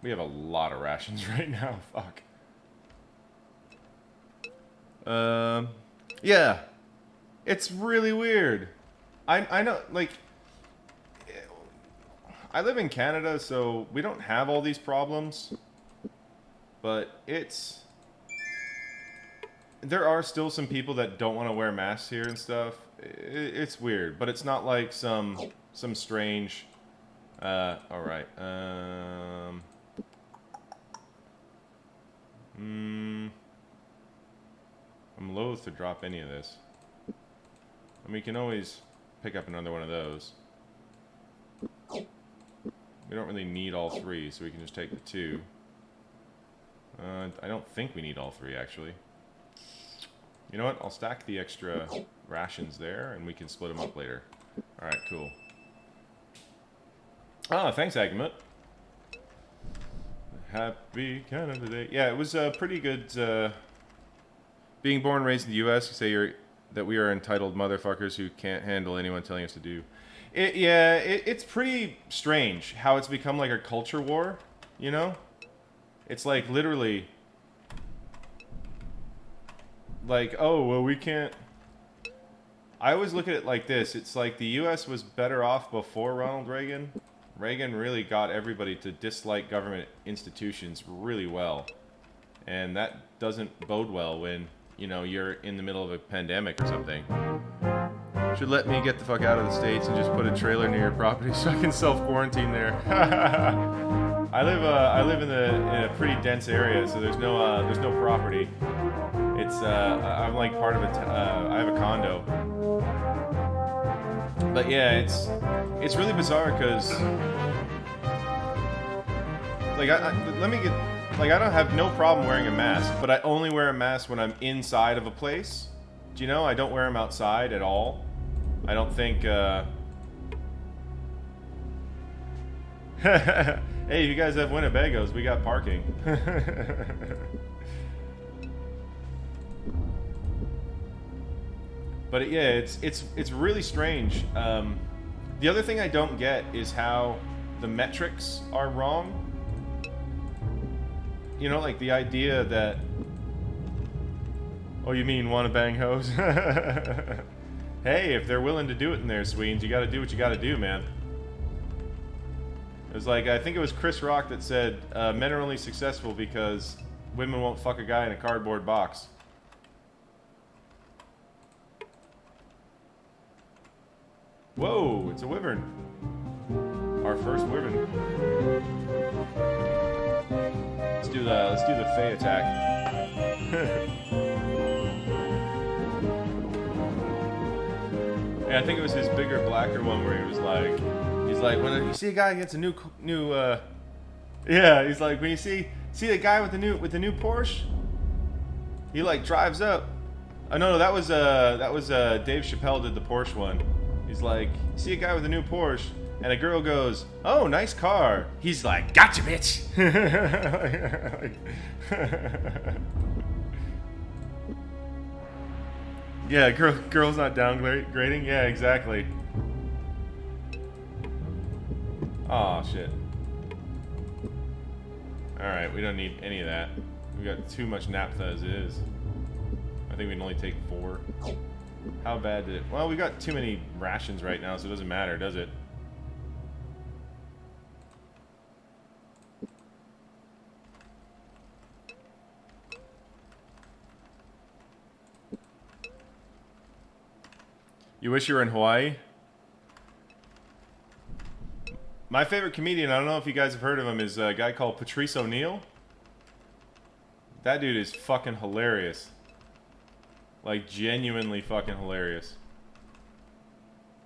We have a lot of rations right now. Fuck. Yeah. It's really weird. I know, like... I live in Canada, so we don't have all these problems. But it's... There are still some people that don't want to wear masks here and stuff. It's weird, but it's not like some strange... alright. I'm loath to drop any of this. I mean, we can always pick up another one of those. We don't really need all three, so we can just take the two. I don't think we need all three, actually. You know what? I'll stack the extra rations there, and we can split them up later. Alright, cool. Ah, thanks, Agamut. Happy Canada Day. Yeah, it was pretty good. Being born and raised in the U.S., you say that we are entitled motherfuckers who can't handle anyone telling us to do. It's pretty strange how it's become like a culture war, you know? It's like literally... Like, oh, well, we can't... I always look at it like this. It's like the U.S. was better off before Ronald Reagan. Reagan really got everybody to dislike government institutions really well. And that doesn't bode well when, you know, you're in the middle of a pandemic or something. Should let me get the fuck out of the States and just put a trailer near your property so I can self-quarantine there. I live in a pretty dense area, so there's no property. It's I'm like part of I have a condo. But yeah, it's really bizarre because like I don't have no problem wearing a mask, but I only wear a mask when I'm inside of a place. Do you know? I don't wear them outside at all. I don't think Hey, if you guys have Winnebagos, we got parking. But yeah, it's really strange. The other thing I don't get is how the metrics are wrong. You know, like the idea that... Oh, you mean wanna bang hoes? Hey, if they're willing to do it in there, Sweens, you gotta do what you gotta do, man. It was like, I think it was Chris Rock that said, men are only successful because women won't fuck a guy in a cardboard box. Whoa, it's a wyvern. Our first wyvern. Let's do the Fey attack. Yeah, I think it was his bigger, blacker one where he's like, when you see a guy gets a new, yeah, he's like, when you see a guy with the new Porsche, he like drives up. Oh no, that was Dave Chappelle did the Porsche one. He's like, see a guy with a new Porsche, and a girl goes, "Oh, nice car." He's like, "Gotcha, bitch." Yeah, girl's not downgrading. Yeah, exactly. Aw, shit. Alright, we don't need any of that. We got too much naphtha as it is. I think we can only take 4. How bad did it... Well, we got too many rations right now, so it doesn't matter, does it? You wish you were in Hawaii? My favorite comedian, I don't know if you guys have heard of him, is a guy called Patrice O'Neal. That dude is fucking hilarious. Like, genuinely fucking hilarious.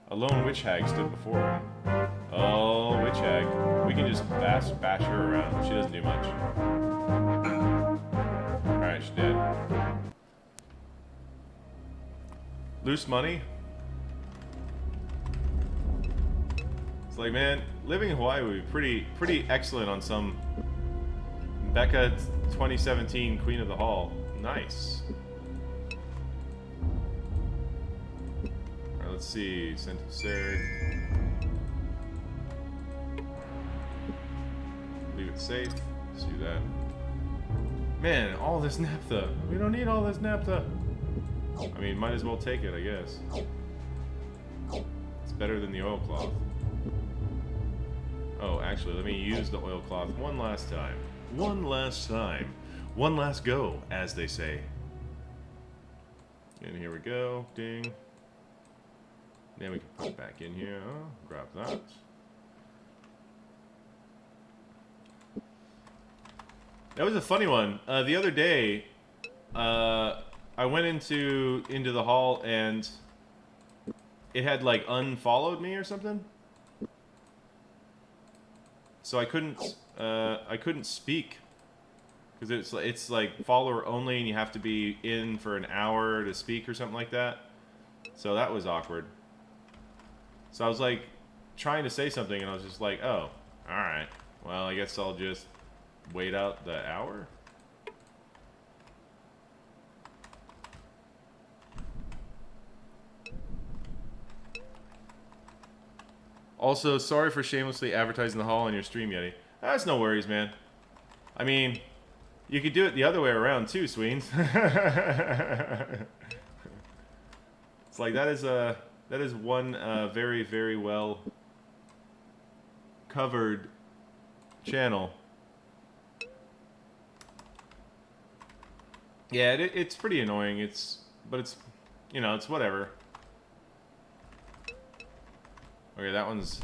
A lone witch hag stood before him. Oh, witch hag. We can just bash her around. She doesn't do much. Alright, she's dead. Loose money? It's like, man, living in Hawaii would be pretty excellent on some Becca 2017 Queen of the Hall. Nice. Alright, let's see. Sent to Sarah. Leave it safe. Let's do that. Man, all this naphtha. We don't need all this naphtha. I mean, might as well take it, I guess. It's better than the oilcloth. Oh, actually, let me use the oilcloth one last time. One last time. One last go, as they say. And here we go. Ding. Then we can put it back in here. Oh, grab that. That was a funny one. The other day, I went into the hall and it had like unfollowed me or something. So I couldn't speak because it's like follower only and you have to be in for an hour to speak or something like that. So that was awkward. So I was like trying to say something and I was just like, oh, all right. Well, I guess I'll just wait out the hour. Also, sorry for shamelessly advertising the hall on your stream, Yeti. That's no worries, man. I mean, you could do it the other way around too, Sweens. It's like that is one very, very well covered channel. Yeah, it's pretty annoying. But it's, you know, it's whatever. Okay, that one's...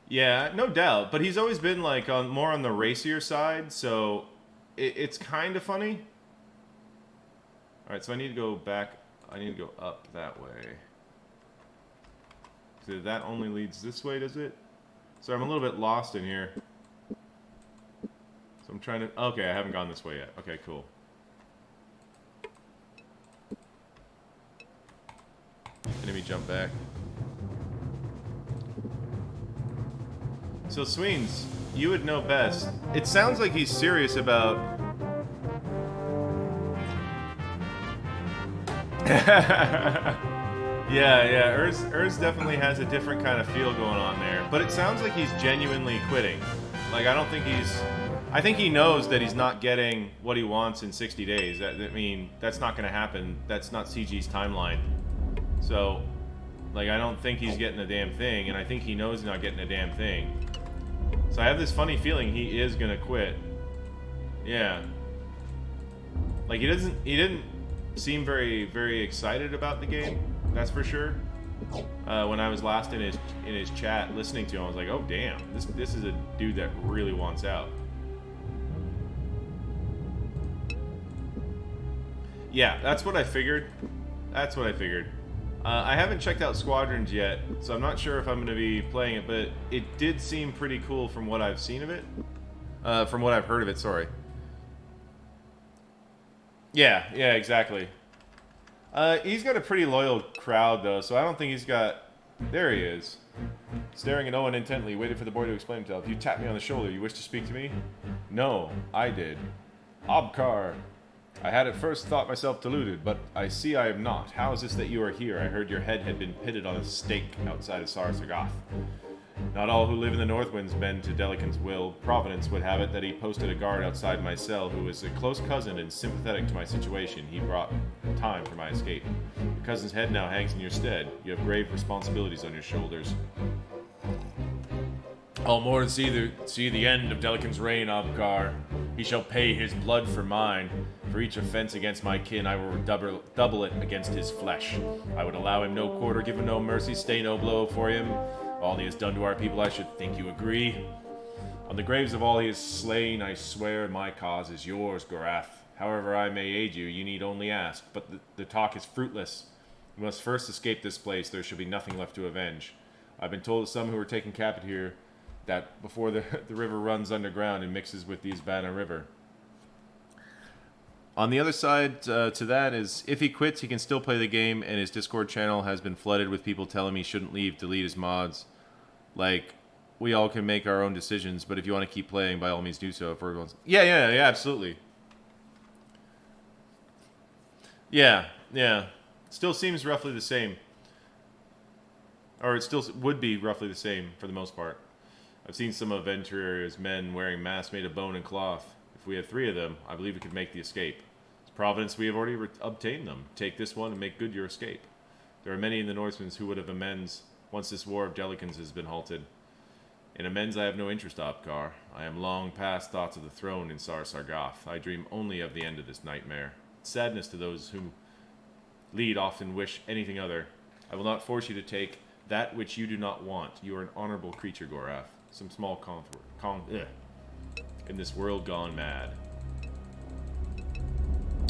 Yeah, no doubt. But he's always been like more on the racier side, so it's kind of funny. All right, so I need to go back. I need to go up that way. So that only leads this way, does it? So I'm a little bit lost in here. So I'm trying to... Okay, I haven't gone this way yet. Okay, cool. Let me jump back. So Sweens, you would know best. It sounds like he's serious about... yeah, Urs definitely has a different kind of feel going on there. But it sounds like he's genuinely quitting. Like, I don't think he's... I think he knows that he's not getting what he wants in 60 days. I mean, that's not going to happen. That's not CG's timeline. So, like, I don't think he's getting a damn thing, and I think he knows he's not getting a damn thing. So I have this funny feeling he is gonna quit. Yeah. Like, he didn't seem very, very excited about the game, that's for sure. When I was last in his chat listening to him, I was like, oh damn, this is a dude that really wants out. Yeah, that's what I figured. That's what I figured. I haven't checked out Squadrons yet, so I'm not sure if I'm going to be playing it, but it did seem pretty cool from what I've seen of it. From what I've heard of it, sorry. Yeah, exactly. He's got a pretty loyal crowd, though, so I don't think he's got... There he is. Staring at Owen intently, waited for the boy to explain himself. You tapped me on the shoulder. You wish to speak to me? No, I did. Obkar. I had at first thought myself deluded, but I see I am not. How is this that you are here? I heard your head had been pitted on a stake outside of Sarsagoth. Not all who live in the Northlands bend to Delekhan's will. Providence would have it that he posted a guard outside my cell who was a close cousin and sympathetic to my situation. He brought time for my escape. Your cousin's head now hangs in your stead. You have grave responsibilities on your shoulders. I'll more than see the end of Delekhan's reign, Abkar. He shall pay his blood for mine. For each offense against my kin, I will double it against his flesh. I would allow him no quarter, give him no mercy, stay no blow for him. All he has done to our people, I should think you agree. On the graves of all he has slain, I swear my cause is yours, Gorath. However I may aid you, you need only ask. But the talk is fruitless. You must first escape this place. There shall be nothing left to avenge. I've been told of some who were taken captive here that before the river runs underground and mixes with the Isbana River. On the other side to that is, if he quits, he can still play the game, and his Discord channel has been flooded with people telling him he shouldn't leave, delete his mods. Like, we all can make our own decisions, but if you want to keep playing, by all means do so. If everyone's... Yeah, absolutely. Yeah. Still seems roughly the same. Or it still would be roughly the same, for the most part. I've seen some of Venturia's men wearing masks made of bone and cloth. If we had 3 of them, I believe we could make the escape. It's Providence we have already obtained them. Take this one and make good your escape. There are many in the Northmen who would have amends once this war of Delekhan's has been halted. In amends I have no interest, Abkar. I am long past thoughts of the throne in Sar Sargoth. I dream only of the end of this nightmare. Sadness to those who lead often wish anything other. I will not force you to take that which you do not want. You are an honorable creature, Gorath. Some small comfort. In this world gone mad.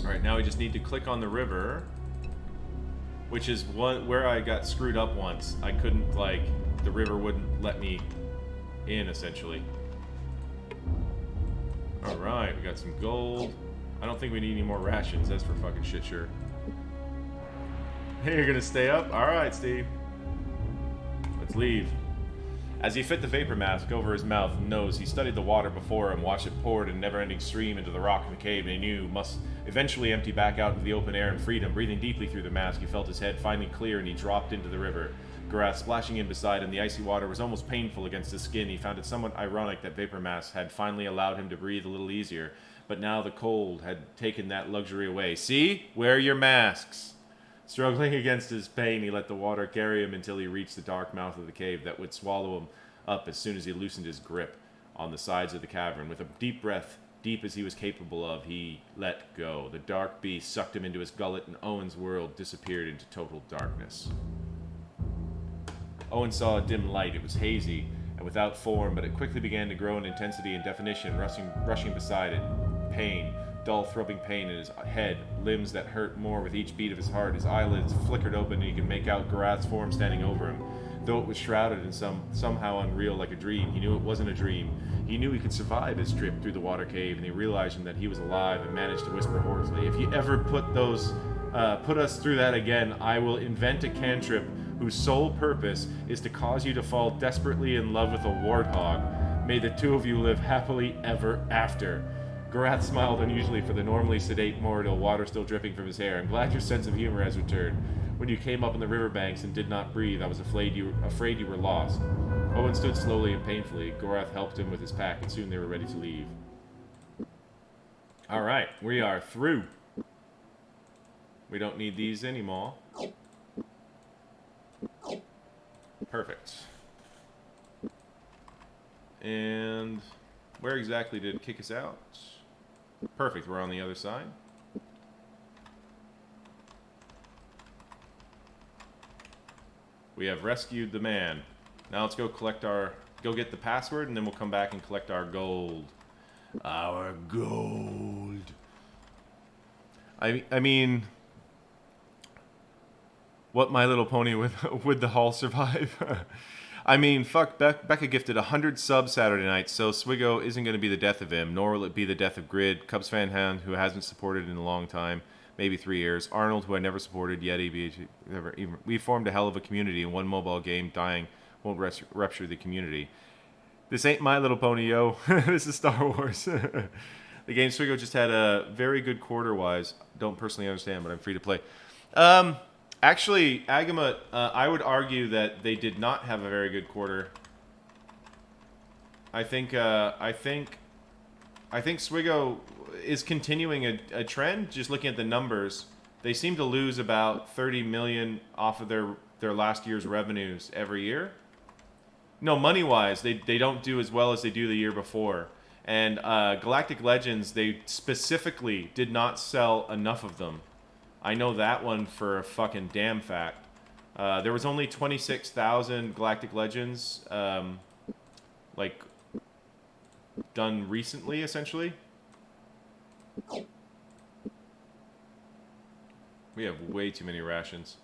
Alright, now we just need to click on the river, which is where I got screwed up once. I couldn't, like, the river wouldn't let me in, essentially. Alright, we got some gold. I don't think we need any more rations, that's for fucking shit sure. Hey, you're gonna stay up? Alright, Steve. Let's leave. As he fit the vapor mask over his mouth and nose, he studied the water before him, watched it pour in a never-ending stream into the rock in the cave, and he knew must eventually empty back out into the open air and freedom. Breathing deeply through the mask, he felt his head finally clear, and he dropped into the river. Gorath splashing in beside him, the icy water was almost painful against his skin. He found it somewhat ironic that vapor mask had finally allowed him to breathe a little easier, but now the cold had taken that luxury away. See? Wear your masks! Struggling against his pain, he let the water carry him until he reached the dark mouth of the cave that would swallow him up as soon as he loosened his grip on the sides of the cavern. With a deep breath, deep as he was capable of, he let go. The dark beast sucked him into his gullet, and Owen's world disappeared into total darkness. Owen saw a dim light. It was hazy and without form, but it quickly began to grow in intensity and definition, rushing beside it. Pain. Dull, throbbing pain in his head, limbs that hurt more with each beat of his heart. His eyelids flickered open, and he could make out Gorath's form standing over him. Though it was shrouded in somehow unreal, like a dream, he knew it wasn't a dream. He knew he could survive his trip through the water cave, and he realized that he was alive and managed to whisper hoarsely, "If you ever put us through that again, I will invent a cantrip whose sole purpose is to cause you to fall desperately in love with a warthog. May the 2 of you live happily ever after." Gorath smiled unusually for the normally sedate mortal, water still dripping from his hair. "I'm glad your sense of humor has returned. When you came up on the riverbanks and did not breathe, I was afraid you were lost." Owen stood slowly and painfully. Gorath helped him with his pack, and soon they were ready to leave. Alright, we are through. We don't need these anymore. Perfect. And where exactly did it kick us out? Perfect, we're on the other side. We have rescued the man. Now let's go go get the password, and then we'll come back and collect our gold. Our gold. I mean, what My Little Pony would the Hall survive? I mean, fuck, Becca gifted 100 subs Saturday night, so Swiggo isn't going to be the death of him, nor will it be the death of Grid, Cubs fan hand, who hasn't supported in a long time, maybe 3 years, Arnold, who I never supported, Yeti, we formed a hell of a community, and one mobile game dying won't rupture the community. This ain't My Little Pony, yo. This is Star Wars. The game Swiggo just had a very good quarter-wise. Don't personally understand, but I'm free to play. Actually, Agamut, I would argue that they did not have a very good quarter. I think Swiggo is continuing a trend. Just looking at the numbers, they seem to lose about 30 million off of their last year's revenues every year. No, money-wise, they don't do as well as they do the year before. And Galactic Legends, they specifically did not sell enough of them. I know that one for a fucking damn fact. There was only 26,000 Galactic Legends, like, done recently, essentially. We have way too many rations.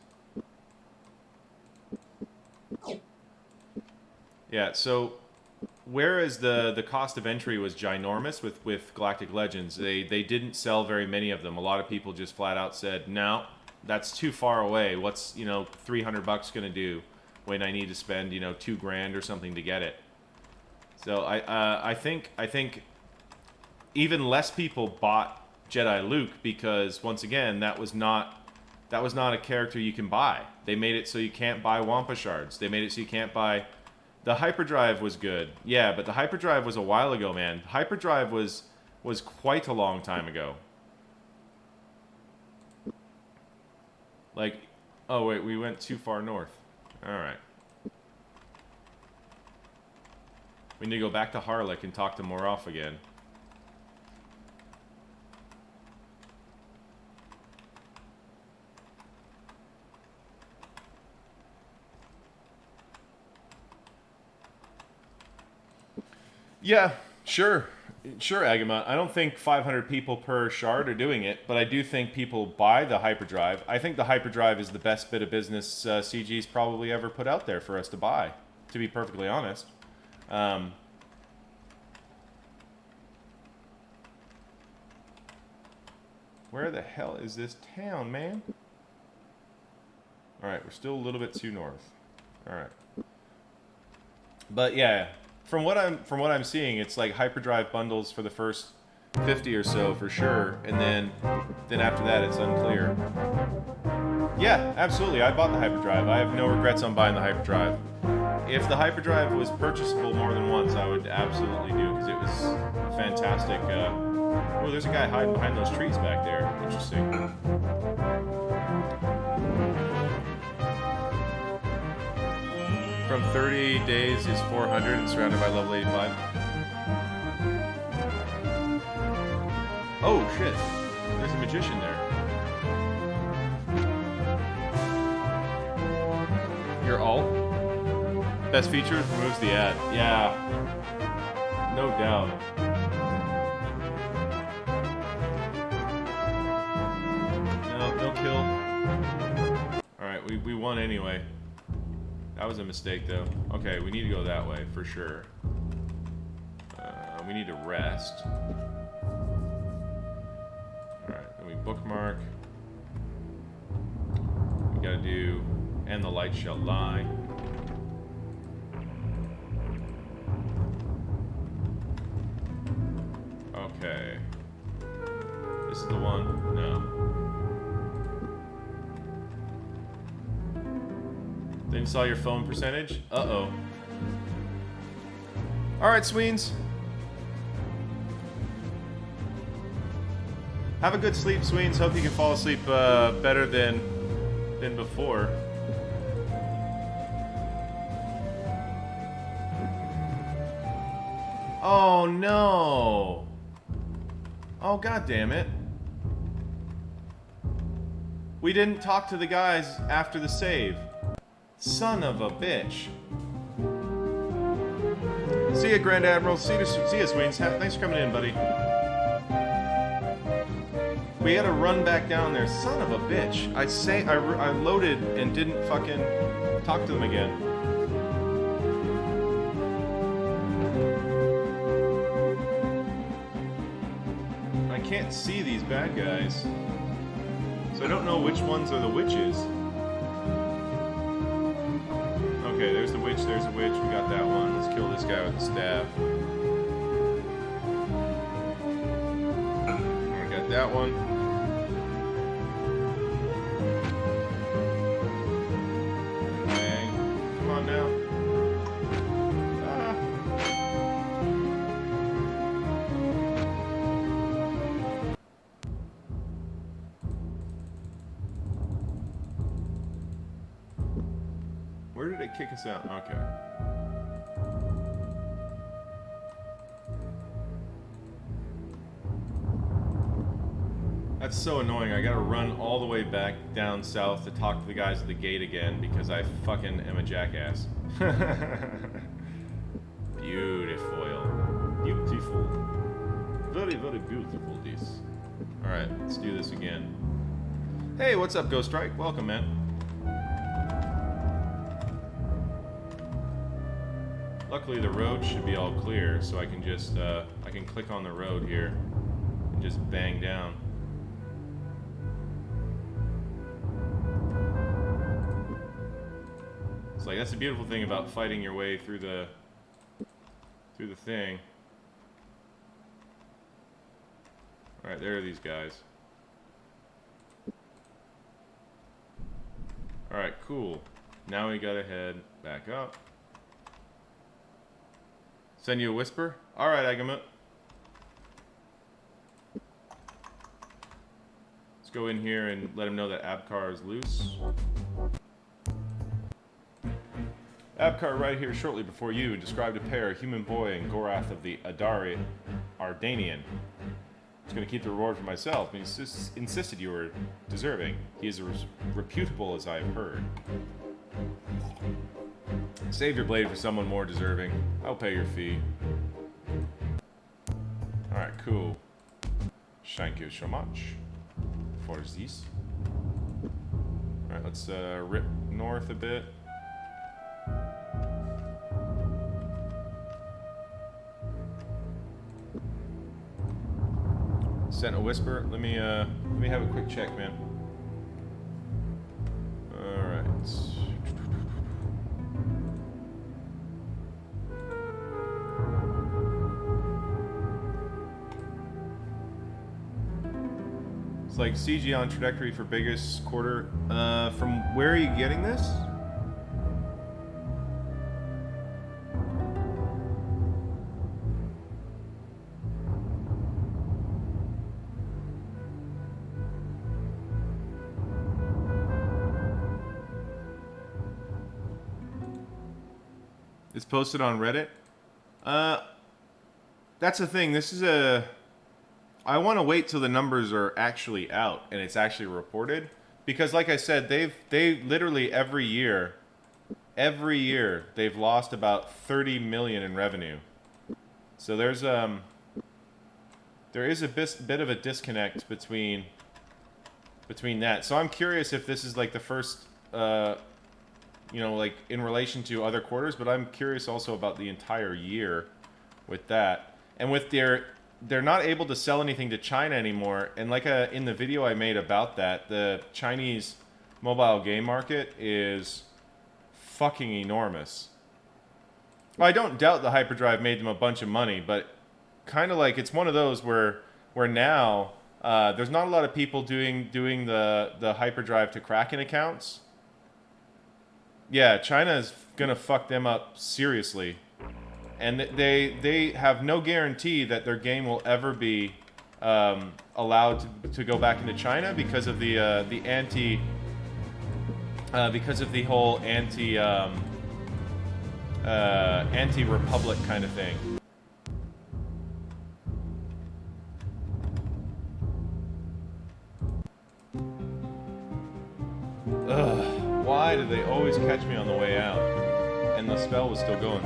Yeah, so whereas the cost of entry was ginormous with Galactic Legends, they didn't sell very many of them. A lot of people just flat out said, no, that's too far away. What's, you know, $300 gonna do when I need to spend, you know, $2,000 or something to get it? So I think even less people bought Jedi Luke because, once again, that was not a character you can buy. They made it so you can't buy Wampa shards. They made it so you can't buy... The hyperdrive was good. Yeah, but the hyperdrive was a while ago, man. Hyperdrive was quite a long time ago. Like... Oh, wait, we went too far north. Alright. We need to go back to Harlech and talk to Moroff again. Yeah, sure. Sure, Agama. I don't think 500 people per shard are doing it, but I do think people buy the hyperdrive. I think the hyperdrive is the best bit of business CG's probably ever put out there for us to buy, to be perfectly honest. Where the hell is this town, man? Alright, we're still a little bit too north. Alright. But yeah, from what I'm seeing, it's like hyperdrive bundles for the first 50 or so for sure, and then after that it's unclear. Yeah, absolutely. I bought the hyperdrive. I have no regrets on buying the hyperdrive. If the hyperdrive was purchasable more than once, I would absolutely do, because it was fantastic. Oh, there's a guy hiding behind those trees back there. Interesting. From 30 days is 400 and surrounded by level 85. Oh, shit. There's a magician there. Your alt? Best features removes the ad. Yeah. No doubt. No kill. Alright, we won anyway. That was a mistake, though. Okay, we need to go that way, for sure. We need to rest. Alright, then we bookmark. We gotta do... And the light shall lie. Okay. This is the one? No. Didn't saw your phone percentage? Uh-oh. Alright, Sweens. Have a good sleep, Sweens. Hope you can fall asleep better than before. Oh, no. Oh, god damn it. We didn't talk to the guys after the save. Son of a bitch. See ya, Grand Admiral. See ya, Sweens. Thanks for coming in, buddy. We had to run back down there. Son of a bitch. I loaded and didn't fucking talk to them again. I can't see these bad guys. So I don't know which ones are the witches. Okay, there's the witch, there's a witch. We got that one. Let's kill this guy with the staff. We got that one. Bang. Come on now. Ah. Where did it kick us out? Okay. That's so annoying. I gotta run all the way back down south to talk to the guys at the gate again because I fucking am a jackass. Beautiful. Beautiful. very, very beautiful, this. Alright, let's do this again. Hey, what's up, Ghost Strike? Welcome, man. Luckily, the road should be all clear, so I can just, I can click on the road here and just bang down. It's like, that's the beautiful thing about fighting your way through the thing. Alright, there are these guys. Alright, cool. Now we gotta head back up. Send you a whisper? Alright, Agamut. Let's go in here and let him know that Abkar is loose. Abkar right here shortly before you described a pair, human boy and Gorath of the Ardanian. I was going to keep the reward for myself, but he insisted you were deserving. He is as reputable as I have heard. Save your blade for someone more deserving. I'll pay your fee. Alright, cool. Thank you so much for this. Alright, let's rip north a bit. Sent a whisper. Let me have a quick check, man. Alright. It's like CG on trajectory for biggest quarter. From where are you getting this? It's posted on Reddit. That's the thing. This is a... I want to wait till the numbers are actually out and it's actually reported. Because like I said, they literally every year, they've lost about 30 million in revenue. So there is a bit of a disconnect between that. So I'm curious if this is like the first... you know, like in relation to other quarters, but I'm curious also about the entire year with that. And with they're not able to sell anything to China anymore. And like in the video I made about that, the Chinese mobile game market is fucking enormous. Well, I don't doubt the hyperdrive made them a bunch of money, but kind of like it's one of those where now there's not a lot of people doing the hyperdrive to Kraken accounts. Yeah, China is gonna fuck them up seriously, and they have no guarantee that their game will ever be allowed to go back into China because of the whole anti-republic kind of thing. Ugh. Why do they always catch me on the way out? And the spell was still going.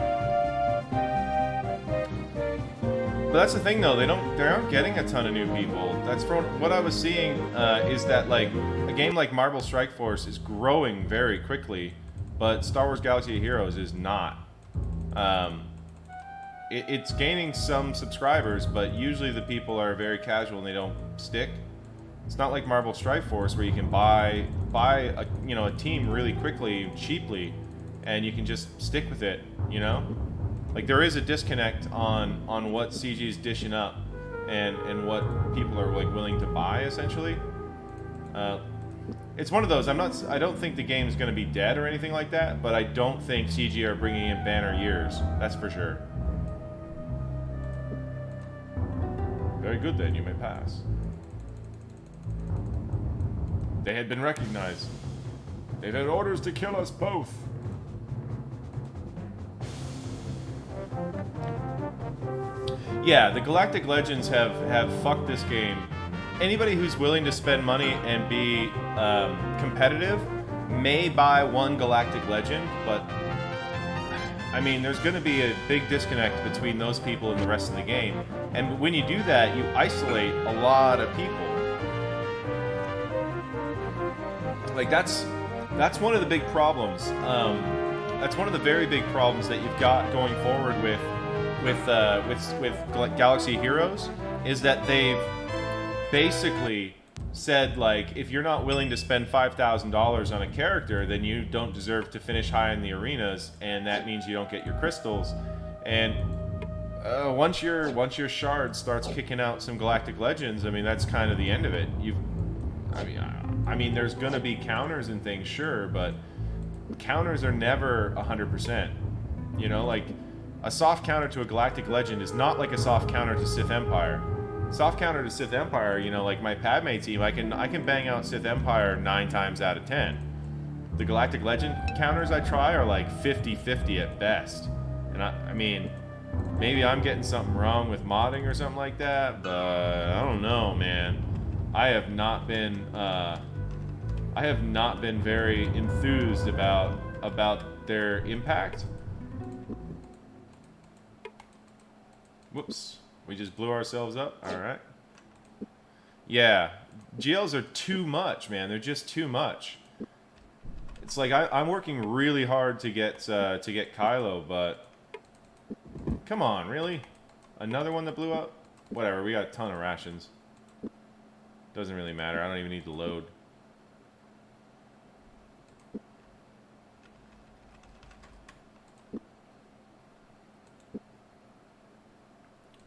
But that's the thing, though. They aren't getting a ton of new people. That's from what I was seeing. Is that like a game like Marvel Strike Force is growing very quickly, but Star Wars Galaxy of Heroes is not. It's gaining some subscribers, but usually the people are very casual and they don't stick. It's not like Marvel Strike Force where you can buy a team really quickly, cheaply, and you can just stick with it, you know? Like there is a disconnect on what CG is dishing up and what people are like willing to buy essentially. It's one of those. I don't think the game is going to be dead or anything like that, but I don't think CG are bringing in banner years. That's for sure. Very good then, you may pass. They had been recognized. They've had orders to kill us both. Yeah, the Galactic Legends have fucked this game. Anybody who's willing to spend money and be competitive may buy one Galactic Legend, but I mean, there's going to be a big disconnect between those people and the rest of the game. And when you do that, you isolate a lot of people. Like, that's one of the big problems. That's one of the very big problems that you've got going forward with Galaxy Heroes, is that they've basically said, like, if you're not willing to spend $5,000 on a character, then you don't deserve to finish high in the arenas, and that means you don't get your crystals. And once your shard starts kicking out some Galactic Legends, I mean, that's kind of the end of it. I mean, there's gonna be counters and things, sure, but counters are never 100%. You know, like, a soft counter to a Galactic Legend is not like a soft counter to Sith Empire. Soft counter to Sith Empire, you know, like my Padme team, I can bang out Sith Empire 9 times out of 10. The Galactic Legend counters I try are like 50-50 at best. And I mean, maybe I'm getting something wrong with modding or something like that, but I don't know, man. I have not been very enthused about their impact. Whoops. We just blew ourselves up. All right. Yeah, GLs are too much, man. They're just too much. It's like I'm working really hard to get Kylo, but come on, really? Another one that blew up? Whatever. We got a ton of rations. Doesn't really matter. I don't even need to load.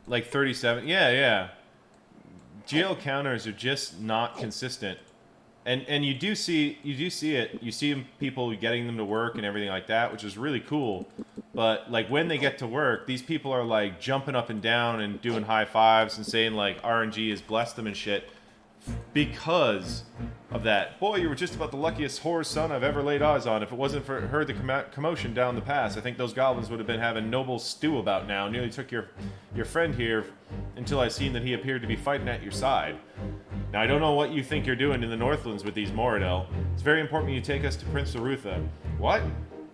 Like 37. Yeah. GL counters are just not consistent. And you do see it. You see people getting them to work and everything like that, which is really cool. But like when they get to work, these people are like jumping up and down and doing high fives and saying like RNG has blessed them and shit because of that. Boy, you were just about the luckiest whore's son I've ever laid eyes on. If it wasn't for heard the commotion down the pass, I think those goblins would have been having noble stew about now. Nearly took your friend here until I seen that he appeared to be fighting at your side. Now, I don't know what you think you're doing in the Northlands with these Moradel. It's very important you take us to Prince Arutha. What?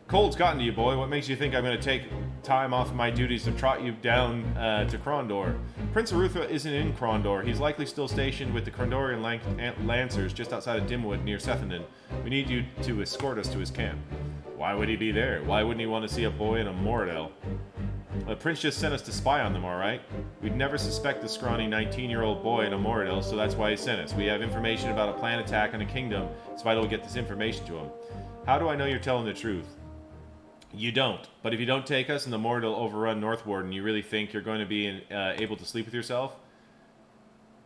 Cold's gotten to you, boy. What makes you think I'm going to take time off of my duties to trot you down to Krondor? Prince Arutha isn't in Krondor. He's likely still stationed with the Krondorian Lancers just outside of Dimwood near Sethanen. We need you to escort us to his camp. Why would he be there? Why wouldn't he want to see a boy and a Moradel? The prince just sent us to spy on them, all right? We'd never suspect the scrawny 19-year-old boy in a Moradel, so that's why he sent us. We have information about a planned attack on a kingdom. It's vital we get this information to him. How do I know you're telling the truth? You don't. But if you don't take us and the Moradel overrun Northwarden, you really think you're going to be able to sleep with yourself?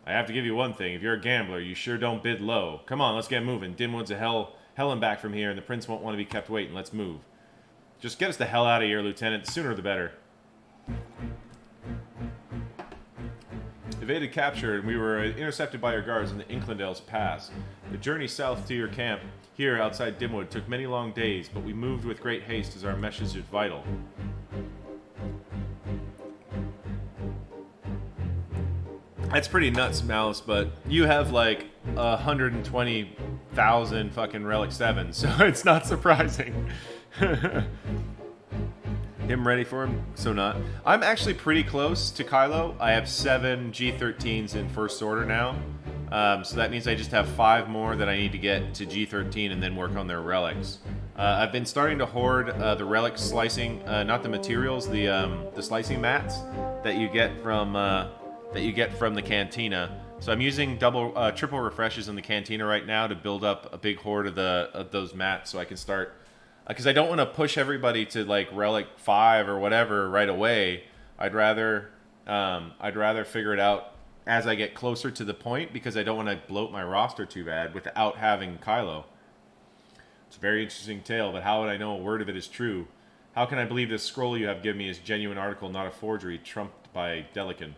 I have to give you one thing. If you're a gambler, you sure don't bid low. Come on, let's get moving. Dimwood's a hell and back from here, and the prince won't want to be kept waiting. Let's move. Just get us the hell out of here, Lieutenant. The sooner the better. Evaded capture, and we were intercepted by your guards in the Inklandale's Pass. The journey south to your camp here outside Dimwood took many long days, but we moved with great haste as our message is vital. That's pretty nuts, Malice, but you have like 120,000 fucking Relic 7s, so it's not surprising. Him ready for him? So not. I'm actually pretty close to Kylo. I have 7 G13s in First Order now. So that means I just have 5 more that I need to get to G13 and then work on their relics. I've been starting to hoard the relic slicing, not the materials, the slicing mats that you get from the cantina. So I'm using triple refreshes in the cantina right now to build up a big hoard of those mats, so I can start. Because I don't want to push everybody to like Relic 5 or whatever right away. I'd rather figure it out as I get closer to the point, because I don't want to bloat my roster too bad without having Kylo. It's a very interesting tale, but how would I know a word of it is true? How can I believe this scroll you have given me is genuine article, not a forgery, trumped by Delekhan?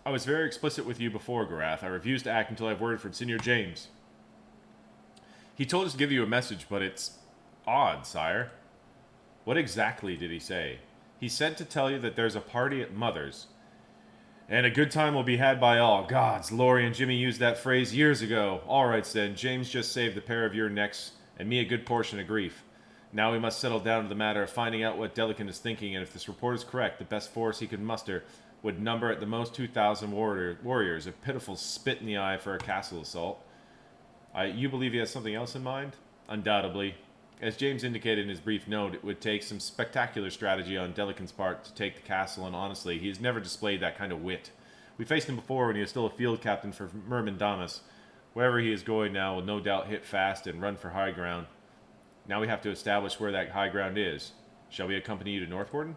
I was very explicit with you before, Gorath. I refused to act until I've word from Senior James. He told us to give you a message, but it's odd, sire. What exactly did he say? He said to tell you that there's a party at Mother's, and a good time will be had by all. Gods, Laurie and Jimmy used that phrase years ago. All right, then. James just saved the pair of your necks and me a good portion of grief. Now we must settle down to the matter of finding out what Delekhan is thinking, and if this report is correct, the best force he could muster would number at the most 2,000 warriors, a pitiful spit in the eye for a castle assault. You believe he has something else in mind? Undoubtedly. As James indicated in his brief note, it would take some spectacular strategy on Delekhan's part to take the castle, and honestly, he has never displayed that kind of wit. We faced him before when he was still a field captain for Myrmidonus. Wherever he is going now will no doubt hit fast and run for high ground. Now we have to establish where that high ground is. Shall we accompany you to Northwarden?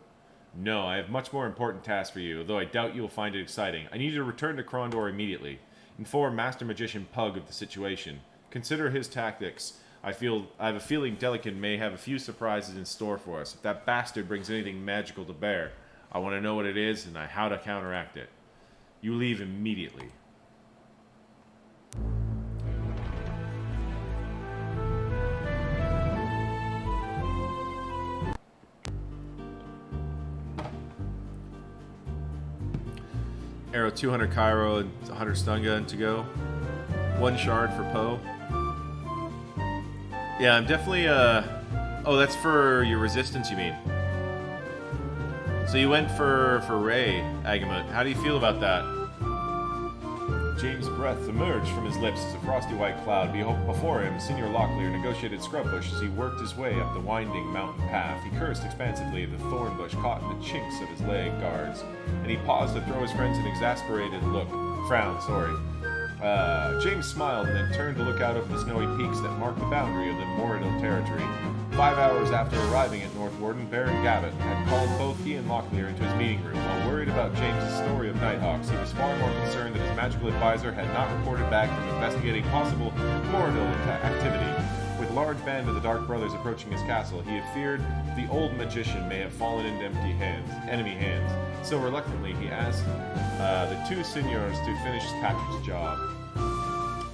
No, I have much more important tasks for you, although I doubt you will find it exciting. I need you to return to Krondor immediately. Inform Master Magician Pug of the situation. Consider his tactics. I have a feeling Delekhan may have a few surprises in store for us. If that bastard brings anything magical to bear, I want to know what it is and how to counteract it. You leave immediately. Arrow 200 Cairo and 100 stun gun to go. 1 shard for Poe. Yeah, I'm definitely, oh, that's for your resistance, you mean? So you went for Ray, Agamut. How do you feel about that? James' breath emerged from his lips as a frosty white cloud. Before him, Senior Locklear negotiated scrubbush as he worked his way up the winding mountain path. He cursed expansively of the thorn bush caught in the chinks of his leg guards, and he paused to throw his friends an exasperated frown. James smiled and then turned to look out over the snowy peaks that marked the boundary of the Moradil territory. 5 hours after arriving at Northwarden, Baron Gabbett had called both he and Locklear into his meeting room. While worried about James's story of Nighthawks, he was far more concerned that his magical advisor had not reported back from investigating possible Moradil activity. With a large band of the Dark Brothers approaching his castle, he had feared the old magician may have fallen into enemy hands. So reluctantly, he asked the 2 seniors to finish Patrick's job.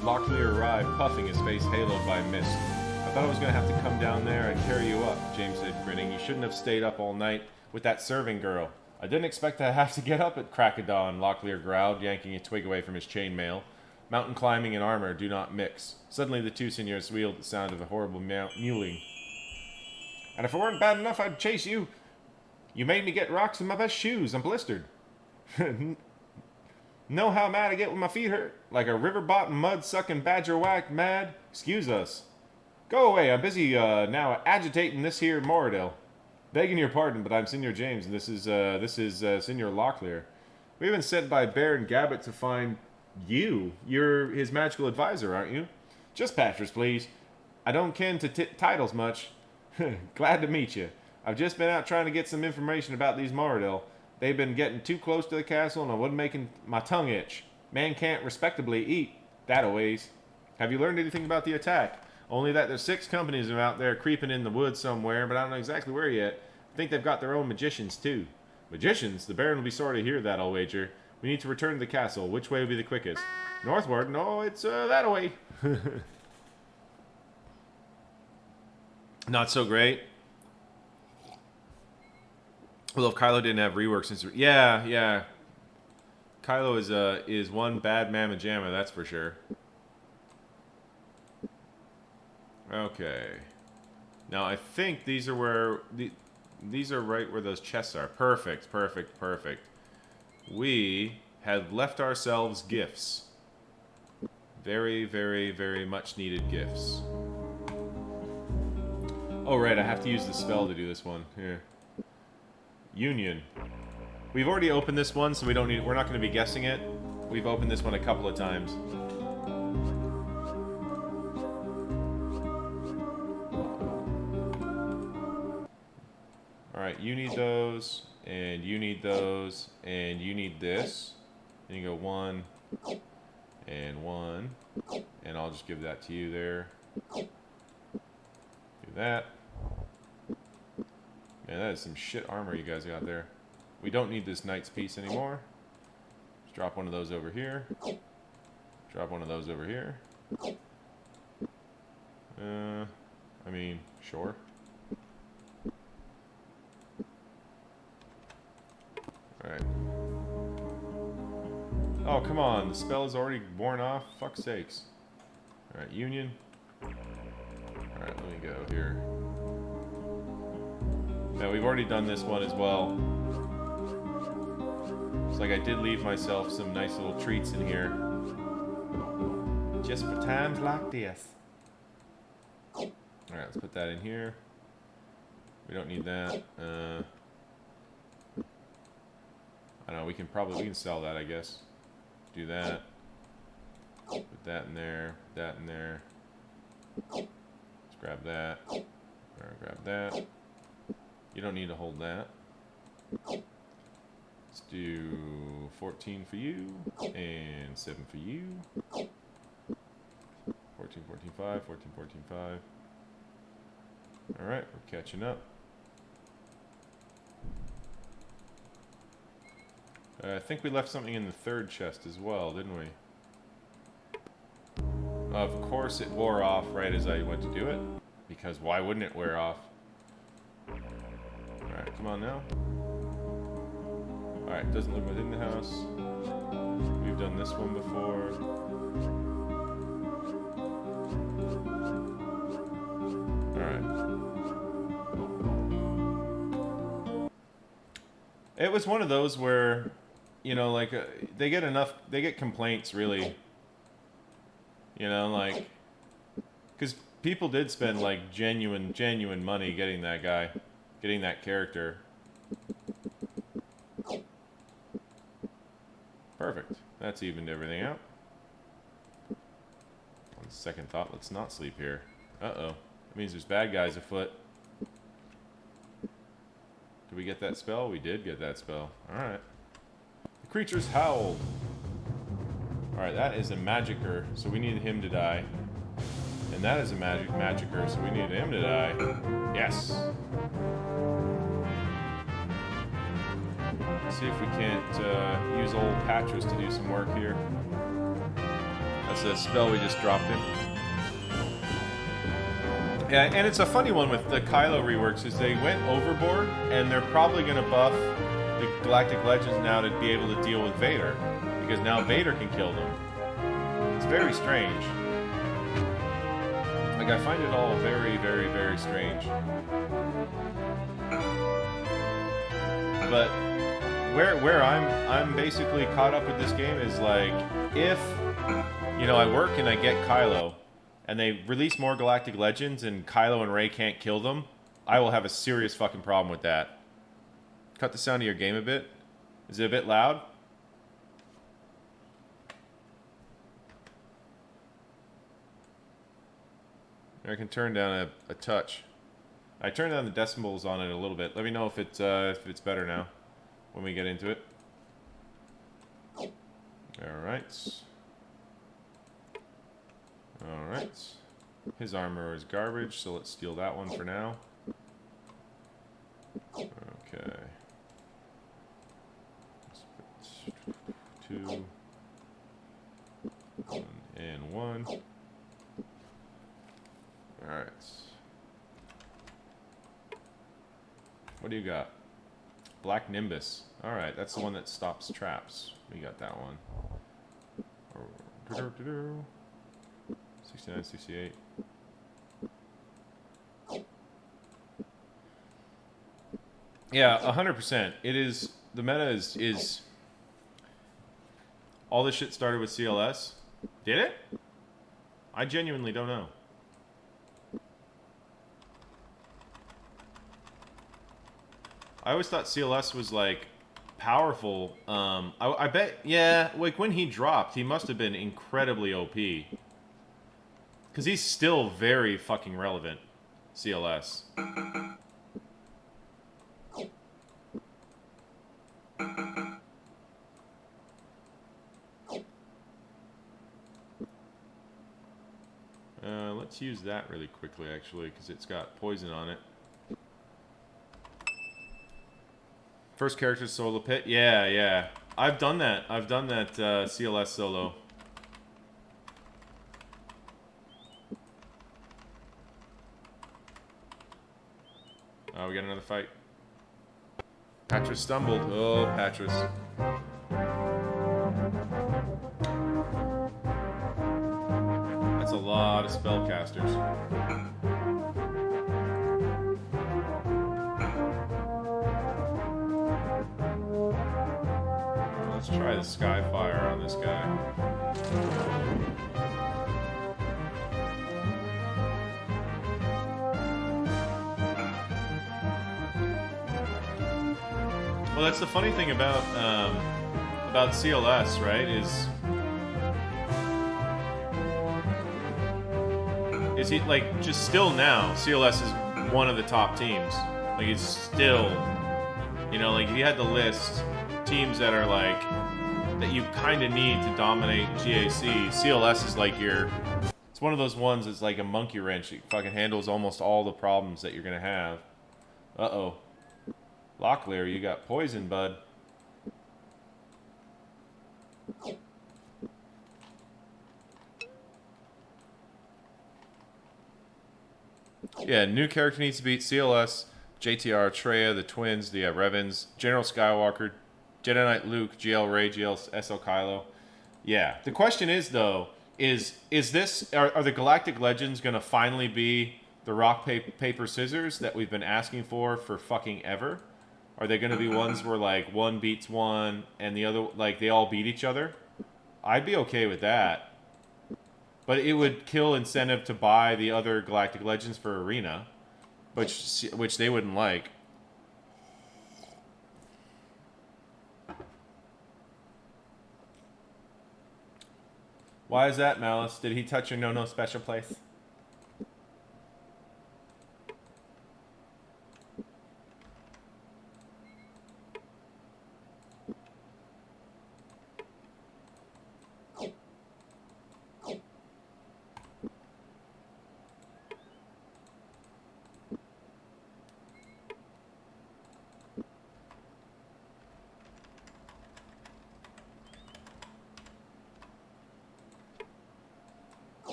Locklear arrived, puffing, his face haloed by mist. I thought I was going to have to come down there and carry you up, James said, grinning. You shouldn't have stayed up all night with that serving girl. I didn't expect to have to get up at crack of dawn, Locklear growled, yanking a twig away from his chainmail. Mountain climbing and armor do not mix. Suddenly the 2 seniors wheeled at the sound of a horrible mewling. And if it weren't bad enough, I'd chase you. You made me get rocks in my best shoes. I'm blistered. Know how mad I get when my feet hurt? Like a river-bottom, mud-sucking badger whack mad? Excuse us. Go away. I'm busy now agitating this here Moradil. Begging your pardon, but I'm Senior James, and this is Senior Locklear. We've been sent by Baron Gabbett to find you. You're his magical advisor, aren't you? Just Patras, please. I don't ken to titles much. Glad to meet you. I've just been out trying to get some information about these Moradil. They've been getting too close to the castle, and I wasn't making my tongue itch. Man can't respectably eat that-a-ways. Have you learned anything about the attack? Only that there's 6 companies out there creeping in the woods somewhere, but I don't know exactly where yet. I think they've got their own magicians, too. Magicians? The Baron will be sorry to hear that, I'll wager. We need to return to the castle. Which way will be the quickest? Northward? No, it's that-a-way. Not so great. Well, if Kylo didn't have rework since... Yeah. Kylo is one bad mamma jamma, that's for sure. Okay. Now, I think these are where... These are right where those chests are. Perfect. We have left ourselves gifts. Very, very, very much needed gifts. Oh, right, I have to use the spell to do this one. Here. Union. We've already opened this one, so we're not going to be guessing it. We've opened this one a couple of times. Alright, you need those, and you need those, and you need this. And you go 1, and 1, and I'll just give that to you there. Do that. Man, that is some shit armor you guys got there. We don't need this knight's piece anymore. Just drop one of those over here. Drop one of those over here. I mean, sure. Alright. Oh, come on. The spell is already worn off. Fuck's sakes. Alright, Union. Alright, let me go here. Yeah, we've already done this one as well. It's like I did leave myself some nice little treats in here. Just for times like this. Alright, let's put that in here. We don't need that. I don't know, we can sell that, I guess. Do that. Put that in there, put that in there. Let's grab that. Or grab that. You don't need to hold that. Let's do 14 for you, and 7 for you. 14, 14, 5, 14, 14, 5. Alright, we're catching up. I think we left something in the third chest as well, didn't we? Of course it wore off right as I went to do it. Because why wouldn't it wear off? Alright, come on now. Alright, doesn't live within the house. We've done this one before. Alright. It was one of those where, you know, like, they get complaints, really. You know, like, because people did spend, like, genuine money getting that guy, getting that character. Perfect. That's evened everything out. On second thought, let's not sleep here. Uh-oh. That means there's bad guys afoot. Did we get that spell? We did get that spell. Alright. The creatures howled. Alright, that is a magicer, so we need him to die. And that is a magicer, so we need him to die. Yes. Let's see if we can't use old Patras to do some work here. That's a spell we just dropped in. Yeah, and it's a funny one with the Kylo reworks, is they went overboard, and they're probably going to buff the Galactic Legends now to be able to deal with Vader. Because now Vader can kill them. It's very strange. Like, I find it all very, very, very strange. But where I'm basically caught up with this game is, like, if, you know, I work and I get Kylo, and they release more Galactic Legends and Kylo and Rey can't kill them, I will have a serious fucking problem with that. Cut the sound of your game a bit. Is it a bit loud? I can turn down a touch. I turned down the decibels on it a little bit. Let me know if it's better now when we get into it. Alright. Alright. His armor is garbage, so let's steal that one for now. Okay. Let's put 2. 1 and 1. Alright. What do you got? Black Nimbus. Alright, that's the one that stops traps. We got that one. 69, 68. Yeah, 100%. It is, the meta is all this shit started with CLS. Did it? I genuinely don't know. I always thought CLS was, like, powerful. I bet, yeah, like, when he dropped, he must have been incredibly OP. Because he's still very fucking relevant, CLS. Let's use that really quickly, actually, because it's got poison on it. First character solo pit? Yeah, yeah. I've done that. I've done that CLS solo. Oh, we got another fight. Patras stumbled. Oh, Patras. That's a lot of spellcasters. the Skyfire on this guy. Well, that's the funny thing about CLS, right? Is he like just still now? CLS is one of the top teams. Like it's still, you know, like if you had to list teams that are like that you kind of need to dominate GAC. CLS is like your. It's one of those ones that's like a monkey wrench. It fucking handles almost all the problems that you're gonna have. Uh-oh. Locklear, you got poison, bud. Yeah, new character needs to beat CLS, JTR, Treya, the Twins, the Revens, General Skywalker, Jedi Knight Luke, GL Ray, GL SL Kylo. Yeah. The question is, though, is this... Are the Galactic Legends going to finally be the rock, paper, scissors that we've been asking for fucking ever? Are they going to be ones where, like, one beats one and the other... Like, they all beat each other? I'd be okay with that. But it would kill incentive to buy the other Galactic Legends for Arena, which they wouldn't like. Why is that, Malice? Did he touch your no special place?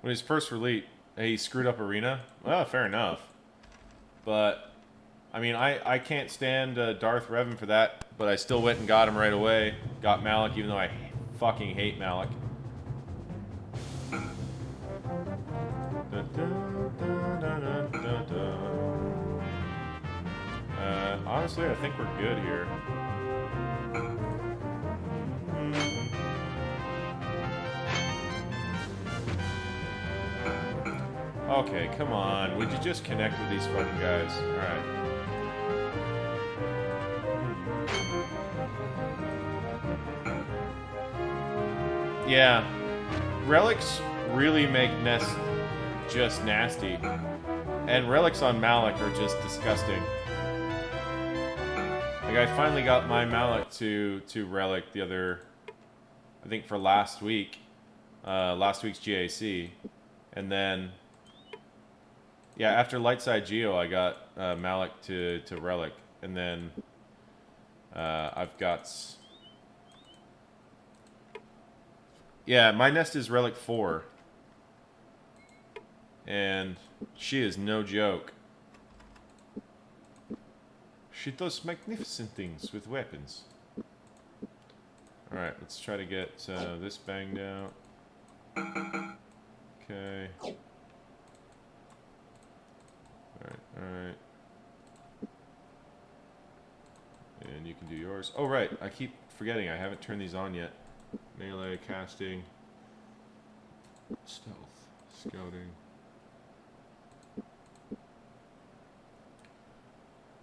When he's first released, he screwed up Arena. Well, fair enough. But, I mean, I can't stand Darth Revan for that, but I still went and got him right away. Got Malik, even though I fucking hate Malik. Honestly, I think we're good here. Okay, come on. Would you just connect with these fucking guys? Alright. Yeah. Relics really make Nest just nasty. And relics on Malik are just disgusting. Like, I finally got my Malik to relic the other... I think for last week. Last week's GAC. And then... Yeah, after Lightside Geo, I got Malik to relic, and then I've got... Yeah, my Nest is relic 4, and she is no joke. She does magnificent things with weapons. Alright, let's try to get this banged out. Okay. Alright. And you can do yours. Oh, right. I keep forgetting. I haven't turned these on yet. Melee, casting, stealth, scouting.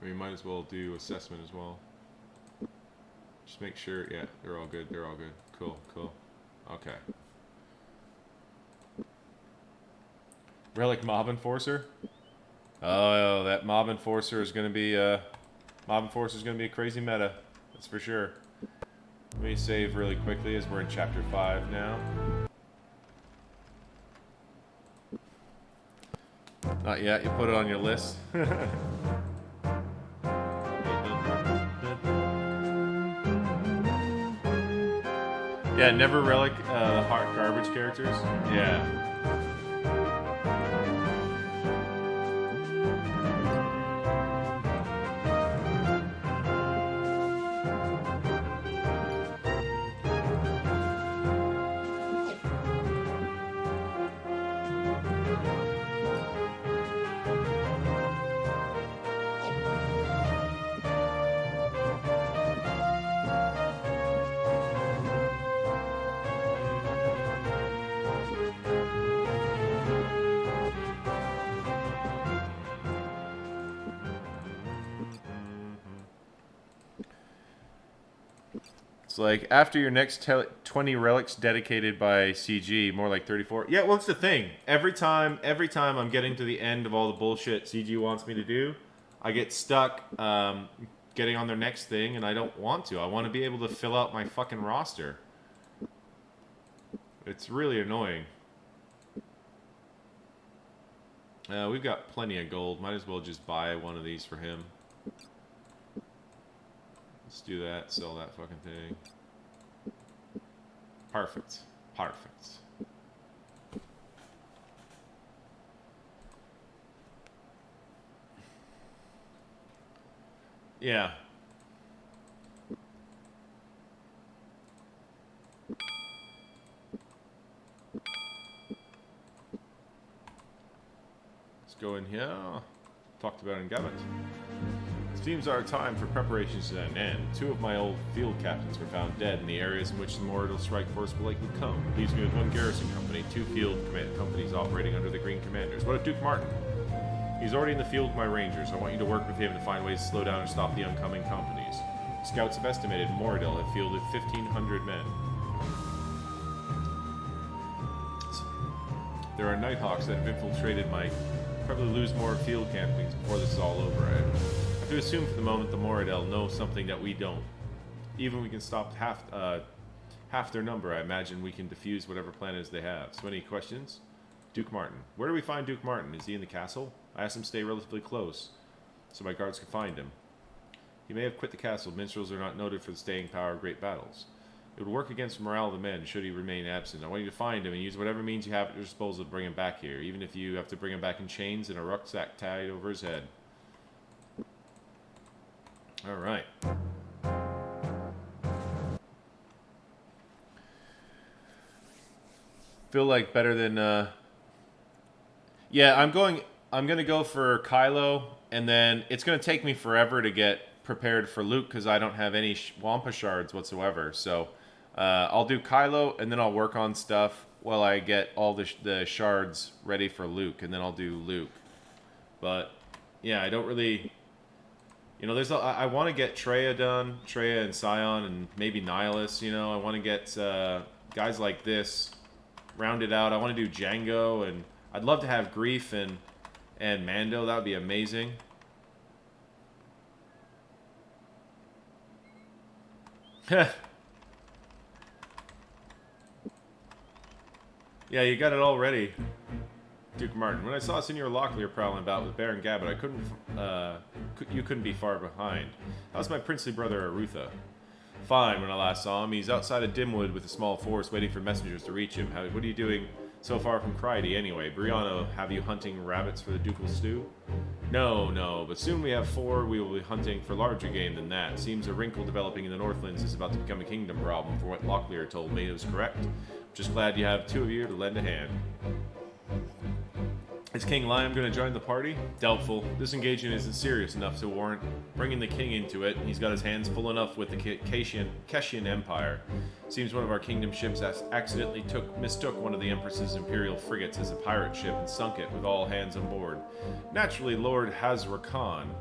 We might as well do assessment as well. Just make sure. Yeah, they're all good. They're all good. Cool, cool. Okay. Relic Mob Enforcer? Oh, that Mob Enforcer is going to be a crazy meta. That's for sure. Let me save really quickly as we're in Chapter 5 now. Not yet. You put it on your list. Yeah, never relic hard garbage characters. Yeah. It's like, after your next 20 relics dedicated by CG, more like 34. Yeah, well, it's the thing. Every time I'm getting to the end of all the bullshit CG wants me to do, I get stuck getting on their next thing, and I don't want to. I want to be able to fill out my fucking roster. It's really annoying. We've got plenty of gold. Might as well just buy one of these for him. Let's do that. Sell that fucking thing. Perfect. Perfect. Yeah. Let's go in here. Talked about in Gabbett. It seems our time for preparations is at an end. 2 of my old field captains were found dead in the areas in which the Mortal strike force will likely come. Leaves me with 1 garrison company, 2 field companies operating under the Green Commanders. What of Duke Martin? He's already in the field with my rangers. I want you to work with him to find ways to slow down and stop the oncoming companies. Scouts have estimated Moradil have fielded 1,500 men. There are Nighthawks that have infiltrated my... Probably lose more field campings before this is all over. I have to assume for the moment the Moradil know something that we don't. Even we can stop half their number, I imagine we can defuse whatever plan it is they have. So any questions? Duke Martin. Where do we find Duke Martin? Is he in the castle? I asked him to stay relatively close, so my guards could find him. He may have quit the castle. Minstrels are not noted for the staying power of great battles. It would work against the morale of the men should he remain absent. I want you to find him and use whatever means you have at your disposal to bring him back here, even if you have to bring him back in chains and a rucksack tied over his head. Alright. Feel like better than... Yeah, I'm going to go for Kylo, and then it's going to take me forever to get prepared for Luke because I don't have any Wampa shards whatsoever. So I'll do Kylo, and then I'll work on stuff while I get all the shards ready for Luke, and then I'll do Luke. But yeah, I don't really, you know, I want to get Traya done, Traya and Scion, and maybe Nihilus. You know, I want to get guys like this rounded out. I want to do Django, and I'd love to have Grief and Mando. That would be amazing. Yeah, you got it all ready, Duke Martin. When I saw Senior Locklear prowling about with Baron Gabbett, you couldn't be far behind. How's my princely brother Arutha? Fine. When I last saw him, he's outside of Dimwood with a small force, waiting for messengers to reach him. What are you doing so far from Cryde anyway? Brianna, have you hunting rabbits for the ducal stew? No, but soon we have 4. We will be hunting for larger game than that. Seems a wrinkle developing in the Northlands is about to become a kingdom problem. For what Locklear told me, it was correct. Just glad you have 2 of you to lend a hand. Is King Liam going to join the party? Doubtful. This engagement isn't serious enough to warrant bringing the king into it. He's got his hands full enough with the Keshian Empire. Seems one of our kingdom ships accidentally mistook one of the Empress's imperial frigates as a pirate ship and sunk it with all hands on board. Naturally, Lord Hazra Khan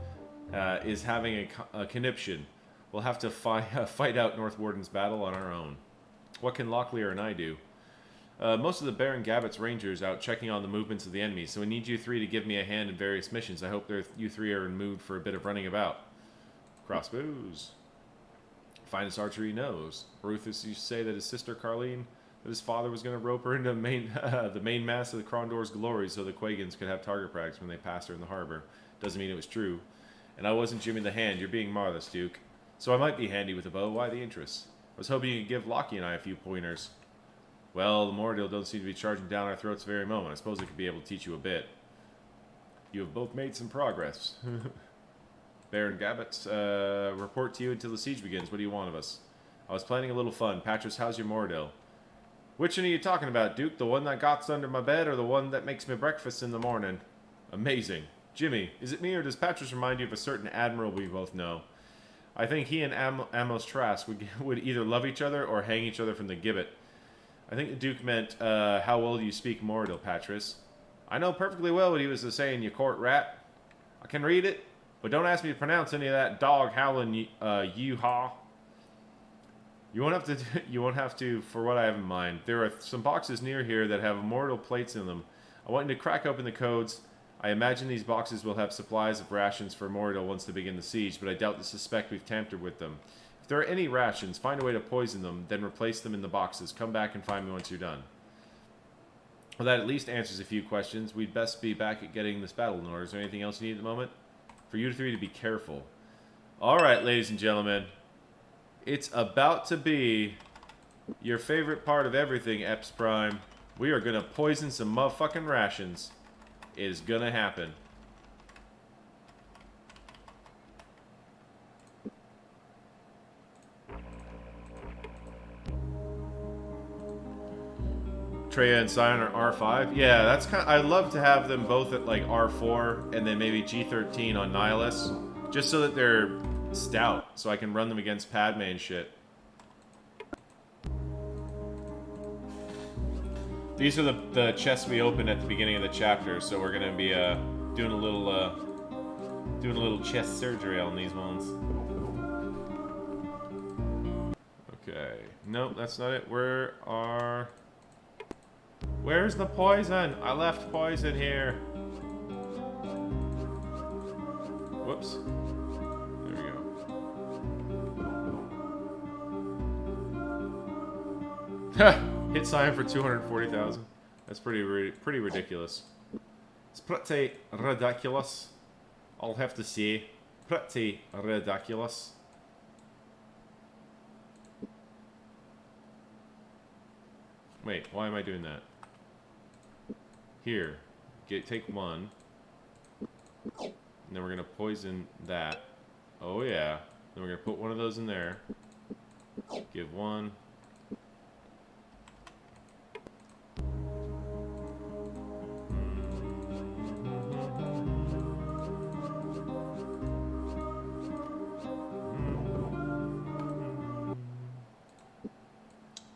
is having a conniption. We'll have to fight out Northwarden's battle on our own. What can Locklear and I do? Most of the Baron Gabbett's rangers out checking on the movements of the enemy, so we need you 3 to give me a hand in various missions. I hope you 3 are in mood for a bit of running about. Crossbows. Finest archery he knows. Ruthless used to say that his sister Carleen, that his father was going to rope her into the main mast of the Krondor's glory so the Quagans could have target practice when they passed her in the harbor. Doesn't mean it was true. And I wasn't Jimmy the Hand. You're being modest, Duke. So I might be handy with a bow. Why the interest? I was hoping you could give Lockie and I a few pointers. Well, the Moradil don't seem to be charging down our throats very moment. I suppose I could be able to teach you a bit. You have both made some progress. Baron Gabbett, report to you until the siege begins. What do you want of us? I was planning a little fun. Patras, how's your Moradil? Which one are you talking about, Duke? The one that gots under my bed or the one that makes me breakfast in the morning? Amazing. Jimmy, is it me or does Patras remind you of a certain admiral we both know? I think he and Amos Trask would either love each other or hang each other from the gibbet. I think the Duke meant, how well do you speak Moradil, Patras? I know perfectly well what he was saying, you court rat. I can read it, but don't ask me to pronounce any of that dog howling yeehaw. You won't have to. You won't have to. For what I have in mind, there are some boxes near here that have immortal plates in them. I want you to crack open the codes. I imagine these boxes will have supplies of rations for immortal once they begin the siege, but I doubt to suspect we've tampered with them. If there are any rations, find a way to poison them, then replace them in the boxes. Come back and find me once you're done. Well, that at least answers a few questions. We'd best be back at getting this battle in order. Is there anything else you need at the moment? For you three to be careful. All right, ladies and gentlemen. It's about to be your favorite part of everything, Eps Prime. We are going to poison some motherfucking rations. It is going to happen. Treya and Scion are R5. Yeah, that's kind of, I'd love to have them both at like R4 and then maybe G13 on Nihilus. Just so that they're stout, so I can run them against Padme and shit. These are the chests we opened at the beginning of the chapter, so we're gonna be doing a little chest surgery on these ones. Okay, nope, that's not it. Where's the poison? I left poison here. Whoops. Hit Scion for 240,000. That's pretty ridiculous. It's pretty ridiculous. I'll have to say, pretty ridiculous. Wait, why am I doing that? Here, take one, and then we're gonna poison that. Oh yeah. Then we're gonna put one of those in there. Give one.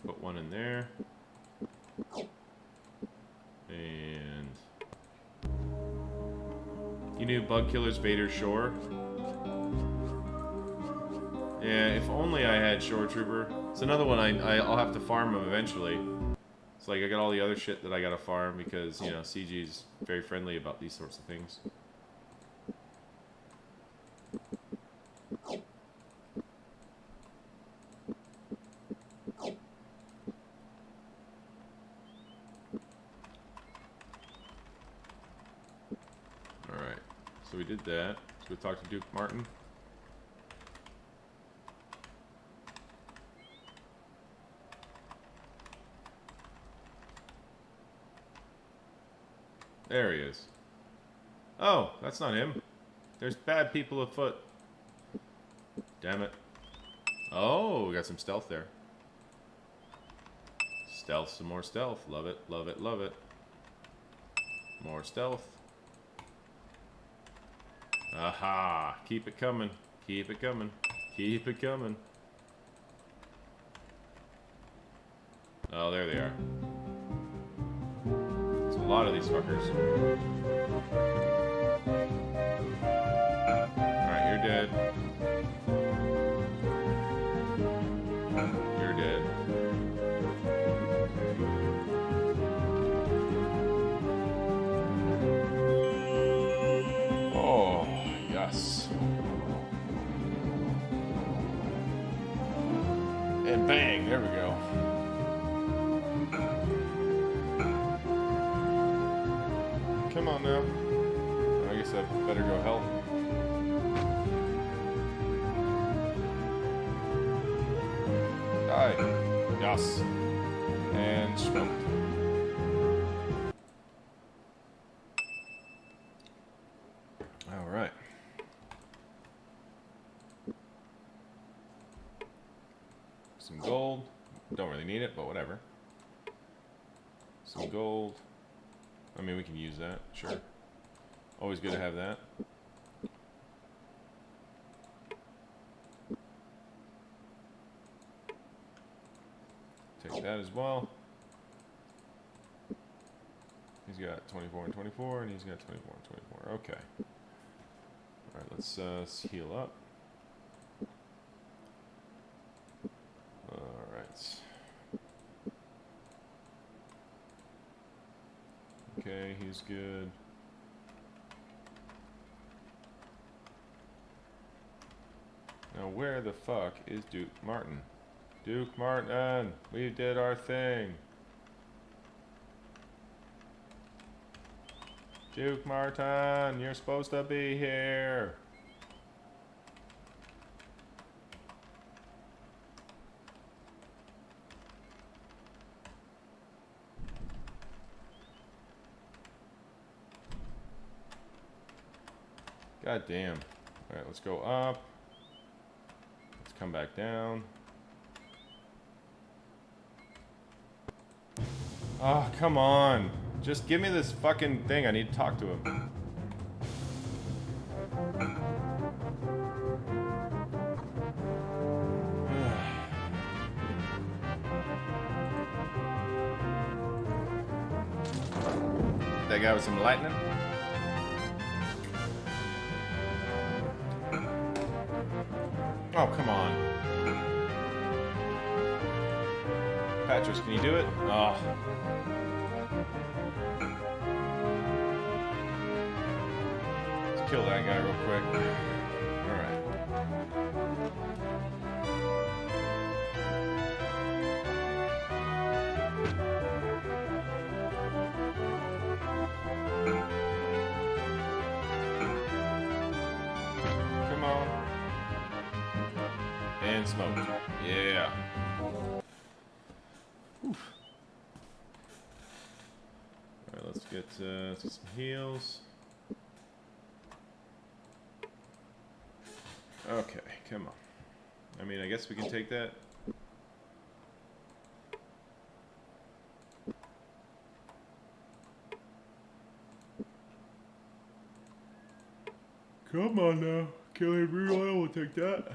Put one in there. And you knew Bug Killer's Vader Shore? Yeah, if only I had Shore Trooper. It's another one I'll have to farm him eventually. It's like I got all the other shit that I gotta farm because, you know, CG's very friendly about these sorts of things. Alright, so we did that. Let's go talk to Duke Martin. There he is. Oh, that's not him. There's bad people afoot. Damn it. Oh, we got some stealth there. Stealth, some more stealth. Love it, love it, love it. More stealth. Aha! Keep it coming. Keep it coming. Keep it coming. Oh, there they are. There's a lot of these fuckers. Alright, you're dead. You're dead. Oh, yes. And bang, there we go. Come on now. I guess I better go help. Die. Yes. And smoked. Alright. Some gold. Don't really need it, but whatever. Some gold. I mean, we can use that, sure. Always good to have that. Take that as well. He's got 24 and 24, and he's got 24 and 24. Okay. Alright, let's heal up. Alright. Okay, he's good. Now where the fuck is Duke Martin? Duke Martin! We did our thing! Duke Martin! You're supposed to be here! God damn. Alright, let's go up. Let's come back down. Oh, come on. Just give me this fucking thing. I need to talk to him. That guy with some lightning. Oh, come on. Patras, can you do it? Oh. Let's kill that guy real quick. Alright. Come on. And smoke. Yeah. Oof. Alright, let's get some heals. Okay, come on. I mean, I guess we can take that. Come on now. Killing real oil will take that.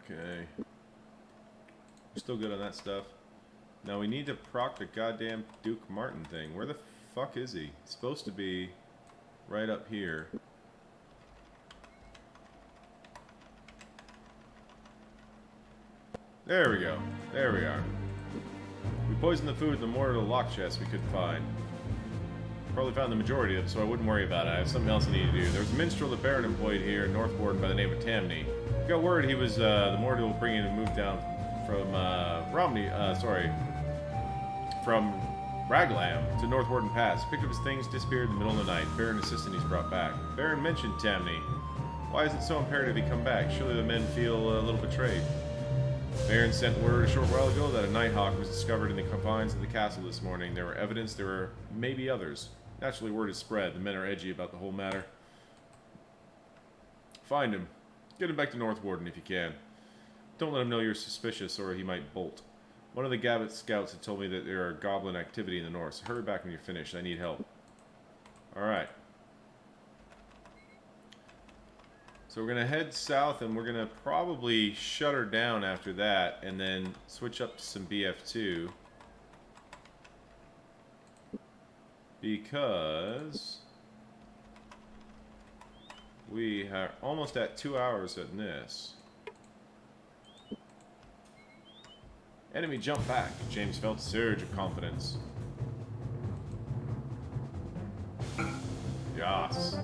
Okay. We're still good on that stuff. Now we need to proc the goddamn Duke Martin thing. Where the fuck is he? He's supposed to be right up here. There we go. There we are. We poisoned the food in the mortar of the lock chest we couldn't find. Probably found the majority of it, so I wouldn't worry about it. I have something else I need to do. There was a minstrel the Baron employed here in Northwarden by the name of Tammany. Got word he was the mortal bringing a move down from from Raglam to Northwarden Pass. Picked up his things, disappeared in the middle of the night. Baron assistant he's brought back. Baron mentioned Tammany. Why is it so imperative he come back? Surely the men feel a little betrayed. Baron sent word a short while ago that a Nighthawk was discovered in the confines of the castle this morning. There were evidence there were maybe others. Naturally, word is spread. The men are edgy about the whole matter. Find him. Get him back to Northwarden if you can. Don't let him know you're suspicious or he might bolt. One of the Gabbett scouts had told me that there are goblin activity in the north, so hurry back when you're finished. I need help. Alright. So we're going to head south and we're going to probably shut her down after that and then switch up to some BF2. Because we are almost at 2 hours in this. Enemy jump back. James felt a surge of confidence. Yas.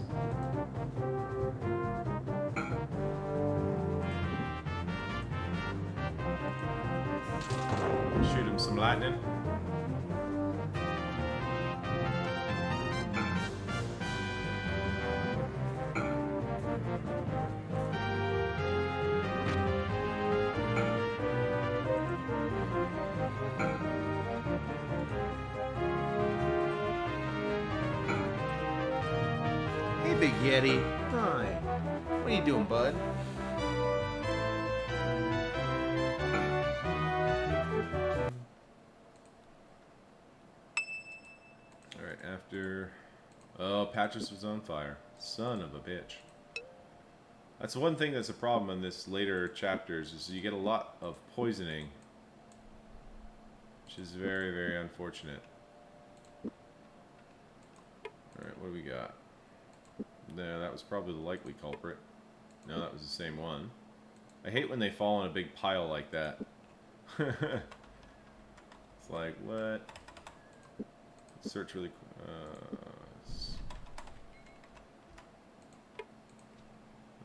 Shoot him some lightning. Big Yeti. Hi. What are you doing, bud? Alright, after... Oh, Patras was on fire. Son of a bitch. That's one thing that's a problem in this later chapters, is you get a lot of poisoning. Which is very, very unfortunate. Alright, what do we got? Yeah, that was probably the likely culprit. No, that was the same one. I hate when they fall in a big pile like that. It's like, what? Let's search really quick.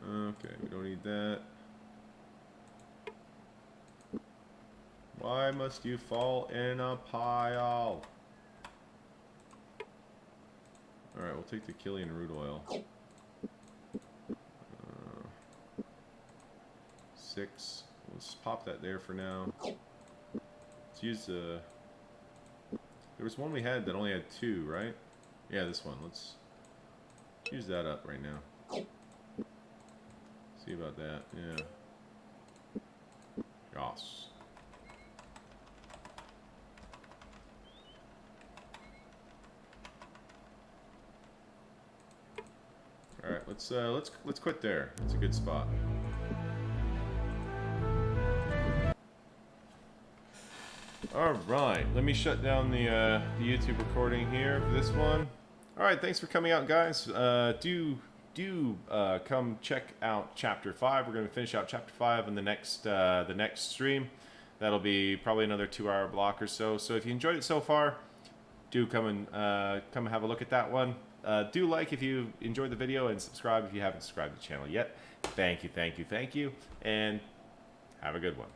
Okay, we don't need that. Why must you fall in a pile? Alright, we'll take the Killian root oil. 6. Let's pop that there for now. Let's use the... There was one we had that only had 2, right? Yeah, this one. Let's use that up right now. See about that. Yeah. Yas. All right, let's quit there. It's a good spot. All right, let me shut down the YouTube recording here for this one. All right, thanks for coming out, guys. Do come check out Chapter 5. We're going to finish out Chapter 5 in the next stream. That'll be probably another 2-hour block or so. So if you enjoyed it so far, do come and have a look at that one. Do like if you enjoyed the video, and subscribe if you haven't subscribed to the channel yet. Thank you, and have a good one.